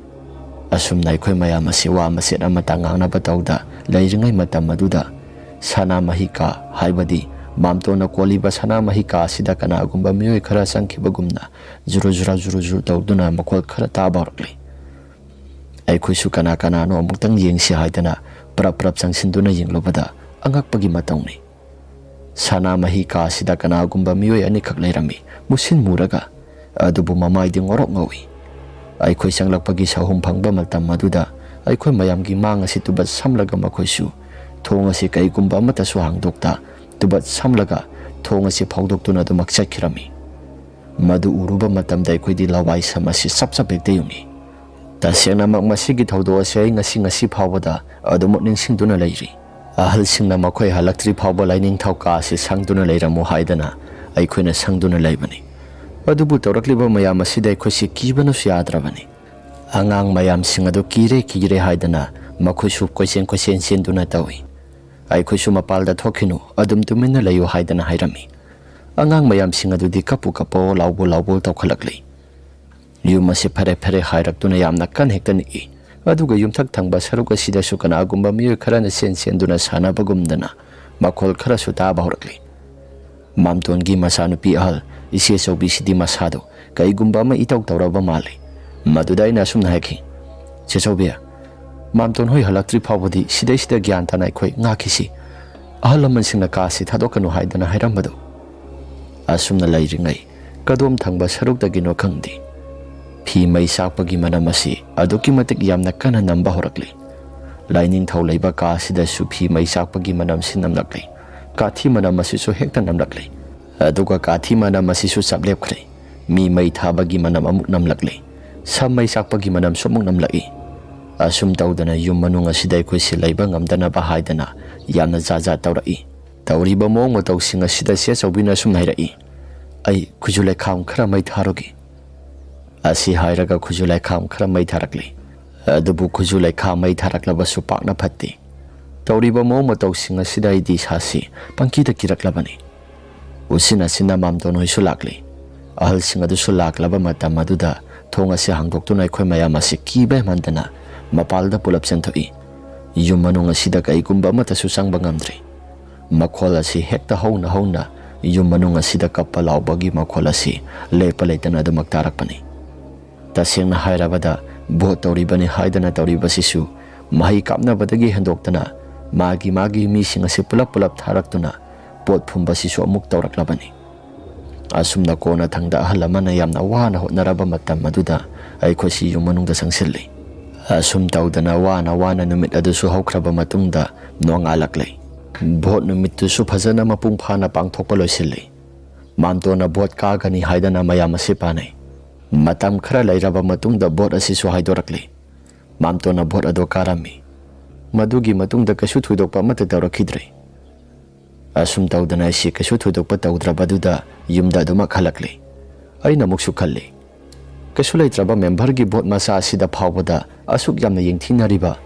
ꯑꯁꯨꯝꯅ ꯑꯩꯈꯣꯏ ꯃꯌꯥꯝ ꯑꯁꯤ ꯋꯥ ꯃꯆꯦꯠ ꯑꯃꯠꯇ ꯉꯥꯡꯅꯕ ꯇꯧꯗ ꯂꯩꯔꯤꯉꯩ ꯃꯇꯝ ꯑꯗꯨꯗ ꯁꯅꯥꯃꯍꯤ ꯀꯥ ꯍꯥꯏꯕꯗꯤ ꯃꯥꯝꯇꯣꯟꯅ ꯀꯣꯜꯂꯤꯕ ꯁꯅꯥꯃꯍꯤ ꯀꯥ ꯑꯁꯤꯗ ꯀꯅꯥꯒꯨꯝꯕ ꯃꯤꯑꯣꯏ ꯈꯔ ꯆꯪꯈꯤꯕꯒꯨꯝꯅ ꯖꯨꯔꯨ ꯇꯧꯗꯨꯅ ꯃꯈꯣꯜ ꯈꯔ ꯇꯥꯕ ꯍꯧꯔꯛꯂꯤ꯫ ꯑꯩꯈꯣꯏꯁꯨ ꯀꯅꯥꯅꯣ ꯑꯃꯨꯛꯇꯪ ꯌꯦꯡꯁꯤ ꯍꯥꯏꯗꯅ ꯄ꯭ꯔꯞ ꯆꯪꯁꯤꯟꯗꯨꯅ ꯌꯦꯡꯂꯨꯕꯗ ꯑꯉꯛꯄꯒꯤ ꯃꯇꯧꯅꯤ꯫ ꯁꯅꯥꯃꯍꯤ ꯀꯥ ꯑꯁꯤꯗ ꯀꯅꯥꯒꯨꯝꯕ ꯃꯤꯑꯣꯏ ꯑꯅꯤꯈꯛ ꯂꯩꯔꯝꯃꯤ, ꯃꯨꯁꯤꯟ ꯃꯨꯔꯒ, ꯑꯗꯨꯕꯨ ꯃꯃꯥꯏꯗꯤ ꯉꯧꯔꯣꯛ ꯉꯧꯏ꯫ ꯑꯩꯈꯣꯏ ꯆꯪꯂꯛꯄꯒꯤ ꯁꯍꯨꯝ ꯐꯪꯕ ꯃꯇꯝ ꯑꯗꯨꯗ ꯑꯩꯈꯣꯏ ꯃꯌꯥꯝꯒꯤ ꯃꯥꯡ ꯑꯁꯤ ꯇꯨꯕꯠ ꯁꯝꯂꯒ ꯃꯈꯣꯏꯁꯨ ꯊꯣꯡ ꯑꯁꯤ ꯀꯩꯒꯨꯝꯕ ꯑꯃꯠꯇꯁꯨ ꯍꯥꯡꯗꯣꯛꯇ ꯇꯨꯕꯠ ꯁꯝꯂꯒ ꯊꯣꯡ ꯑꯁꯤ ꯐꯥꯎꯗꯣꯛꯇꯨꯅ ꯑꯗꯨꯃꯛ ꯆꯠꯈꯤꯔꯝꯃꯤ꯫ ꯃꯗꯨ ꯎꯔꯨꯕ ꯃꯇꯝꯗ ꯑꯩꯈꯣꯏꯗꯤ ꯂꯋꯥꯏ ꯁꯝ ꯑꯁꯤ ꯆꯞ ꯍꯦꯛꯇ ꯌꯨꯡꯉꯤ꯫ ꯇꯁꯦꯡꯅꯃꯛ ꯃꯁꯤꯒꯤ ꯊꯧꯗꯣꯛ ꯑꯁꯤ ꯑꯩ ꯉꯁꯤ ꯐꯥꯎꯕꯗ ꯑꯗꯨꯃꯛ ꯅꯤꯡꯁꯤꯡꯗꯨꯅ ꯂꯩꯔꯤ꯫ ꯑꯍꯜꯁꯤꯡꯅ ꯃꯈꯣꯏ ꯍꯜꯂꯛꯇ꯭ꯔꯤ ꯐꯥꯎꯕ ꯂꯥꯏꯅꯤꯡꯊꯧ ꯀꯥ ꯑꯁꯤ ꯁꯪꯗꯨꯅ ꯂꯩꯔꯝꯃꯨ ꯍꯥꯏꯗꯅ ꯑꯩꯈꯣꯏꯅ ꯁꯪꯗꯨꯅ ꯂꯩꯕꯅꯤ꯫ ꯑꯗꯨꯕꯨ ꯇꯧꯔꯛꯂꯤꯕ ꯃꯌꯥꯝ ꯑꯁꯤꯗ ꯑꯩꯈꯣꯏꯁꯤ ꯀꯤꯕꯅꯁꯨ ꯌꯥꯗ꯭ꯔꯕꯅꯤ꯫ ꯑꯉꯥꯡ ꯃꯌꯥꯝꯁꯤꯡ ꯑꯗꯨ ꯀꯤꯔꯦ ꯍꯥꯏꯗꯅ ꯃꯈꯣꯏꯁꯨ ꯀꯣꯏꯆꯦꯟ ꯆꯦꯟꯗꯨꯅ ꯇꯧꯏ꯫ ꯑꯩꯈꯣꯏꯁꯨ ꯃꯄꯥꯜꯗ ꯊꯣꯛꯈꯤꯅꯨ, ꯑꯗꯨꯝ ꯇꯨꯃꯤꯟꯅ ꯂꯩꯌꯨ ꯍꯥꯏꯗꯅ ꯍꯥꯏꯔꯝꯃꯤ꯫ ꯑꯉꯥꯡ ꯃꯌꯥꯝꯁꯤꯡ ꯑꯗꯨꯗꯤ ꯀꯞꯄꯣ ꯂꯥꯎꯕꯣ ꯇꯧꯈꯠꯂꯛꯂꯤ꯫ ꯌꯨꯝ ꯑꯁꯤ ꯐꯔꯦ ꯍꯥꯏꯔꯛꯇꯨꯅ ꯌꯥꯝꯅ ꯀꯟꯅ ꯍꯦꯛꯇ ꯅꯤꯛꯏ꯫ ꯑꯗꯨꯒ ꯌꯨꯝꯊꯛ ꯊꯪꯕ ꯁꯔꯨꯛ ꯑꯁꯤꯗꯁꯨ ꯀꯅꯥꯒꯨꯝꯕ ꯃꯤꯑꯣꯏ ꯈꯔꯅ ꯆꯦꯟꯗꯨꯅ ꯁꯥꯟꯅꯕꯒꯨꯝꯗꯅ ꯃꯈꯣꯜ ꯈꯔꯁꯨ ꯇꯥꯕ ꯍꯧꯔꯛꯂꯤ꯫ ꯃꯥꯝꯇꯣꯟꯒꯤ ꯃꯆꯥꯅꯨꯄꯤ ꯑꯍꯜ ꯏꯆꯦ ꯆꯧꯕꯤꯁꯤꯗꯤ ꯃꯁꯥꯗꯣ ꯀꯩꯒꯨꯝꯕ ꯑꯃ ꯏꯇꯧ ꯇꯧꯔꯕ ꯃꯥꯜꯂꯤ꯫ ꯃꯗꯨꯗ ꯑꯩꯅ ꯑꯁꯨꯝꯅ ꯍꯥꯏꯈꯤ, ꯆꯦ ꯆꯧꯕꯤ, ꯃꯥꯝꯇꯣꯟ ꯍꯣꯏ ꯍꯜꯂꯛꯇ꯭ꯔꯤ ꯐꯥꯎꯕꯗꯤ ꯁꯤꯗꯩꯁꯤꯗ ꯒ꯭ꯌꯥꯟ ꯇꯥꯅ ꯑꯩꯈꯣꯏ ꯉꯥꯛꯈꯤꯁꯤ꯫ ꯑꯍꯜ ꯂꯃꯟꯁꯤꯡꯅ ꯀꯥꯁꯤ ꯊꯥꯗꯣꯛꯀꯅꯨ ꯍꯥꯏꯗꯅ ꯍꯥꯏꯔꯝꯕꯗꯣ꯫ ꯑꯁꯨꯝꯅ ꯂꯩꯔꯤꯉꯩ ꯀꯗꯣꯝ ꯊꯪꯕ ꯁꯔꯨꯛꯇꯒꯤꯅꯣ ꯈꯪꯗꯦ, ꯐꯤ ꯃꯩ ꯆꯥꯛꯄꯒꯤ ꯃꯅꯝ ꯑꯁꯤ ꯑꯗꯨꯛꯀꯤ ꯃꯇꯤꯛ ꯌꯥꯝꯅ ꯀꯟꯅ ꯅꯝꯕ ꯍꯧꯔꯛꯂꯤ꯫ ꯂꯥꯏꯅꯤꯡꯊꯧ ꯂꯩꯕ ꯀꯥꯁꯤꯗꯁꯨ ꯐꯤ ꯃꯩ ꯆꯥꯛꯄꯒꯤ ꯃꯅꯝꯁꯤ ꯅꯝꯂꯛꯂꯤ꯫ ꯀꯥꯊꯤ ꯃꯅꯝ ꯑꯁꯤꯁꯨ ꯍꯦꯛꯇ ꯅꯝꯂꯛꯂꯤ꯫ ꯑꯗꯨꯒ ꯀꯥꯊꯤ ꯃꯅꯝ ꯑꯁꯤꯁꯨ ꯆꯞ ꯂꯦꯞꯈ꯭ꯔꯦ꯫ ꯃꯤ ꯃꯩ ꯊꯥꯕꯒꯤ ꯃꯅꯝ ꯑꯃꯨꯛ ꯅꯝꯂꯛꯂꯤ꯫ ꯁꯝ ꯃꯩ ꯆꯥꯛꯄꯒꯤ ꯃꯅꯝꯁꯨ ꯑꯃꯨꯛ ꯅꯝꯂꯛꯏ꯫ ꯑꯁꯨꯝ ꯇꯧꯗꯅ ꯌꯨꯝ ꯃꯅꯨꯡ ꯑꯁꯤꯗ ꯑꯩꯈꯣꯏꯁꯤ ꯂꯩꯕ ꯉꯝꯗꯅꯕ ꯍꯥꯏꯗꯅ ꯌꯥꯝꯅ ꯖꯥꯠ ꯇꯧꯔꯛꯏ꯫ ꯇꯧꯔꯤꯕ ꯃꯑꯣꯡ ꯃꯇꯧꯁꯤꯡ ꯑꯁꯤꯗ ꯆꯦ ꯆꯧꯕꯤꯅ ꯑꯁꯨꯝ ꯍꯥꯏꯔꯛꯏ, ꯑꯩ ꯈꯨꯖꯨ ꯂꯩꯈꯥꯝ ꯈꯔ ꯃꯩ ꯊꯥꯔꯨꯒꯦ꯫ ꯑꯁꯤ ꯍꯥꯏꯔꯒ ꯈꯨꯖꯨ ꯂꯩꯈꯥꯝ ꯈꯔ ꯃꯩ ꯊꯥꯔꯛꯂꯤ꯫ ꯑꯗꯨꯕꯨ ꯈꯨꯖꯨ ꯂꯩꯈꯥꯝ ꯃꯩ ꯊꯥꯔꯛꯂꯕꯁꯨ ꯄꯥꯛꯅ ꯐꯠꯇꯦ꯫ ꯇꯧꯔꯤꯕ ꯃꯑꯣꯡ ꯃꯇꯧꯁꯤꯡ ꯑꯁꯤꯗ ꯑꯩꯗꯤ ꯏꯁꯥꯁꯤ ꯄꯪꯀꯤꯗ ꯀꯤꯔꯛꯂꯕꯅꯤ꯫ ꯎꯆꯤꯟ ꯅꯥꯆꯤꯟꯅ ꯃꯥꯝꯇꯣꯟ ꯍꯣꯏꯁꯨ ꯂꯥꯛꯂꯤ꯫ ꯑꯍꯜꯁꯤꯡ ꯑꯗꯨꯁꯨ ꯂꯥꯛꯂꯕ ꯃꯇꯝ ꯑꯗꯨꯗ ꯊꯣꯡ ꯑꯁꯤ ꯍꯥꯡꯗꯣꯛꯇꯨꯅ ꯑꯩꯈꯣꯏ ꯃꯌꯥꯝ ꯑꯁꯤ ꯀꯤꯕ ꯍꯦꯟꯃꯟꯗꯅ ꯃꯄꯥꯜꯗ ꯄꯨꯂꯞ ꯆꯦꯟꯊꯣꯛꯏ꯫ ꯌꯨꯝ ꯃꯅꯨꯡ ꯑꯁꯤꯗ ꯀꯩꯒꯨꯝꯕ ꯑꯃꯠꯇꯁꯨ ꯆꯪꯕ ꯉꯝꯗ꯭ꯔꯤ꯫ ꯃꯈꯣꯜ ꯑꯁꯤ ꯍꯦꯛꯇ ꯍꯧꯅ ꯍꯧꯅ ꯌꯨꯝ ꯃꯅꯨꯡ ꯑꯁꯤꯗ ꯀꯞꯄ ꯂꯥꯎꯕꯒꯤ ꯃꯈꯣꯜ ꯑꯁꯤ ꯂꯦꯞꯄ ꯂꯩꯇꯅ ꯑꯗꯨꯃꯛ ꯇꯥꯔꯛꯄꯅꯤ꯫ ꯇꯁꯦꯡꯅ ꯍꯥꯏꯔꯕꯗ ꯚꯣꯠ ꯇꯧꯔꯤꯕꯅꯤ ꯍꯥꯏꯗꯅ ꯇꯧꯔꯤꯕꯁꯤꯁꯨ ꯃꯍꯩ ꯀꯥꯞꯅꯕꯗꯒꯤ ꯍꯦꯟꯗꯣꯛꯇꯅ ꯃꯥꯒꯤ ꯃꯤꯁꯤꯡ ꯑꯁꯤ ꯄꯨꯂꯞ ꯊꯥꯔꯛꯇꯨꯅ ꯄꯣꯠ ꯐꯨꯝꯕꯁꯤꯁꯨ ꯑꯃꯨꯛ ꯇꯧꯔꯛꯂꯕꯅꯤ꯫ ꯑꯁꯨꯝꯅ ꯀꯣꯟꯅ ꯊꯪꯗ ꯑꯍꯜ ꯑꯃꯅ ꯌꯥꯝꯅ ꯋꯥꯅ ꯍꯣꯠꯅꯔꯕ ꯃꯇꯝ ꯑꯗꯨꯗ ꯑꯩꯈꯣꯏꯁꯤ ꯌꯨꯝ ꯃꯅꯨꯡꯗ ꯆꯪꯁꯤꯜꯂꯤ꯫ ꯑꯁꯨꯝ ꯇꯧꯗꯅ ꯋꯥꯅ ꯅꯨꯃꯤꯠ ꯑꯗꯨꯁꯨ ꯍꯧꯈ꯭ꯔꯕ ꯃꯇꯨꯡꯗ ꯅꯣꯡꯉꯥꯜꯂꯛꯂꯤ꯫ ꯚꯣꯠ ꯅꯨꯃꯤꯠꯇꯨꯁꯨ ꯐꯖꯅ ꯃꯄꯨꯡ ꯐꯥꯅ ꯄꯥꯡꯊꯣꯛꯄ ꯂꯣꯏꯁꯤꯜꯂꯤ꯫ ꯃꯥꯝꯇꯣꯟꯅ ꯚꯣꯠ ꯀꯥꯒꯅꯤ ꯍꯥꯏꯗꯅ ꯃꯌꯥꯝ ꯑꯁꯤ ꯄꯥꯅꯩ꯫ ꯃꯇꯝ ꯈꯔ ꯂꯩꯔꯕ ꯃꯇꯨꯡꯗ ꯚꯣꯠ ꯑꯁꯤꯁꯨ ꯍꯥꯏꯗꯣꯔꯛꯂꯤ꯫ ꯃꯥꯝꯇꯣꯟꯅ ꯚꯣꯠ ꯑꯗꯨ ꯀꯥꯔꯝꯃꯤ꯫ ꯃꯗꯨꯒꯤ ꯃꯇꯨꯡꯗ ꯀꯩꯁꯨ ꯊꯣꯏꯗꯣꯛꯄ ꯑꯃꯠꯇ ꯇꯧꯔꯛꯈꯤꯗ꯭ꯔꯦ꯫ ꯑꯁꯨꯝ ꯇꯧꯗꯅ ꯑꯩꯁꯤ ꯀꯩꯁꯨ ꯊꯣꯏꯗꯣꯛꯄ ꯇꯧꯗ꯭ꯔꯕꯗꯨꯗ ꯌꯨꯝꯗ ꯑꯗꯨꯃꯛ ꯍꯜꯂꯛꯂꯤ꯫ ꯑꯩꯅ ꯑꯃꯨꯛꯁꯨ ꯈꯜꯂꯤ, ꯀꯩꯁꯨ ꯂꯩꯇ꯭ꯔꯕ ꯃꯦꯝꯕꯔꯒꯤ ꯚꯣꯠ ꯃꯆꯥ ꯑꯁꯤꯗ ꯐꯥꯎꯕꯗ ꯑꯁꯨꯛ ꯌꯥꯝꯅ ꯌꯦꯡꯊꯤꯅꯔꯤꯕ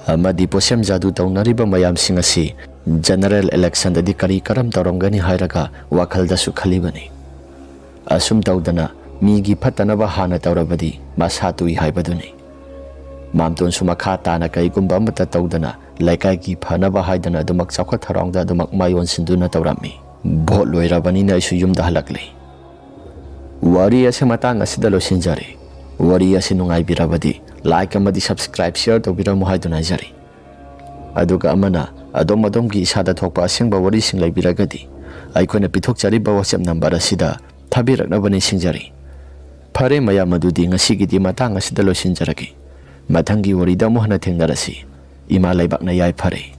ꯑꯃꯗꯤ ꯄꯣꯠꯁꯦꯝ ꯖꯥꯗꯨ ꯇꯧꯅꯔꯤꯕ ꯃꯌꯥꯝꯁꯤꯡ ꯑꯁꯤ ꯖꯦꯅꯔꯦꯜ ꯏꯂꯦꯛꯁꯟꯗꯗꯤ ꯀꯔꯝ ꯇꯧꯔꯝꯒꯅꯤ ꯍꯥꯏꯔꯒ ꯋꯥꯈꯜꯗꯁꯨ ꯈꯜꯂꯤꯕꯅꯤ꯫ ꯑꯁꯨꯝ ꯇꯧꯗꯅ ꯃꯤꯒꯤ ꯐꯠꯇꯅꯕ ꯍꯥꯟꯅ ꯇꯧꯔꯕꯗꯤ ꯃꯁꯥ ꯇꯨꯏ ꯍꯥꯏꯕꯗꯨꯅꯤ꯫ ꯃꯥꯝꯇꯣꯟꯁꯨ ꯃꯈꯥ ꯇꯥꯅ ꯀꯩꯒꯨꯝꯕ ꯑꯃꯠꯇ ꯇꯧꯗꯅ ꯂꯩꯀꯥꯏꯒꯤ ꯐꯅꯕ ꯍꯥꯏꯗꯅ ꯑꯗꯨꯃꯛ ꯆꯥꯎꯈꯠ ꯊꯧꯔꯥꯡꯗ ꯑꯗꯨꯃꯛ ꯃꯥꯏ ꯑꯣꯟꯁꯤꯟꯗꯨꯅ ꯇꯧꯔꯝꯃꯤ꯫ ꯚꯣꯠ ꯂꯣꯏꯔꯕꯅꯤꯅ ꯑꯩꯁꯨ ꯌꯨꯝꯗ ꯍꯜꯂꯛꯂꯤ꯫ ꯋꯥꯔꯤ ꯑꯁꯤ ꯃꯇꯥꯡ ꯑꯁꯤꯗ ꯂꯣꯏꯁꯤꯟꯖꯔꯤ꯫ ꯋꯥꯔꯤ ꯑꯁꯤ ꯅꯨꯡꯉꯥꯏꯕꯤꯔꯕꯗꯤ ꯂꯥꯏꯛ ꯑꯃꯗꯤ ꯁꯕꯁꯀ꯭ꯔꯥꯏꯕ ꯁꯤꯌꯔ ꯇꯧꯕꯤꯔꯝꯃꯨ ꯍꯥꯏꯗꯨꯅ ꯍꯥꯏꯖꯔꯤ꯫ ꯑꯗꯨꯒ ꯑꯃꯅ ꯑꯗꯣꯝꯒꯤ ꯏꯁꯥꯗ ꯊꯣꯛꯄ ꯑꯁꯦꯡꯕ ꯋꯥꯔꯤꯁꯤꯡ ꯂꯩꯕꯤꯔꯒꯗꯤ ꯑꯩꯈꯣꯏꯅ ꯄꯤꯊꯣꯛꯆꯔꯤꯕ WhatsApp ꯅꯝꯕꯔ ꯑꯁꯤꯗ ꯊꯥꯕꯤꯔꯛꯅꯕ ꯅꯤꯡꯁꯤꯡꯖꯔꯤ꯫ ꯐꯔꯦ ꯃꯌꯥꯝ ꯑꯗꯨꯗꯤ ꯉꯁꯤꯒꯤꯗꯤ ꯃꯇꯥꯡ ꯑꯁꯤꯗ ꯂꯣꯏꯁꯤꯟꯖꯔꯒꯦ꯫ ꯃꯊꯪꯒꯤ ꯋꯥꯔꯤꯗ ꯑꯃꯨꯛ ꯍꯟꯅ ꯊꯦꯡꯅꯔꯁꯤ꯫ ꯏꯃꯥ ꯂꯩꯕꯥꯛꯅ ꯌꯥꯏꯐꯔꯦ꯫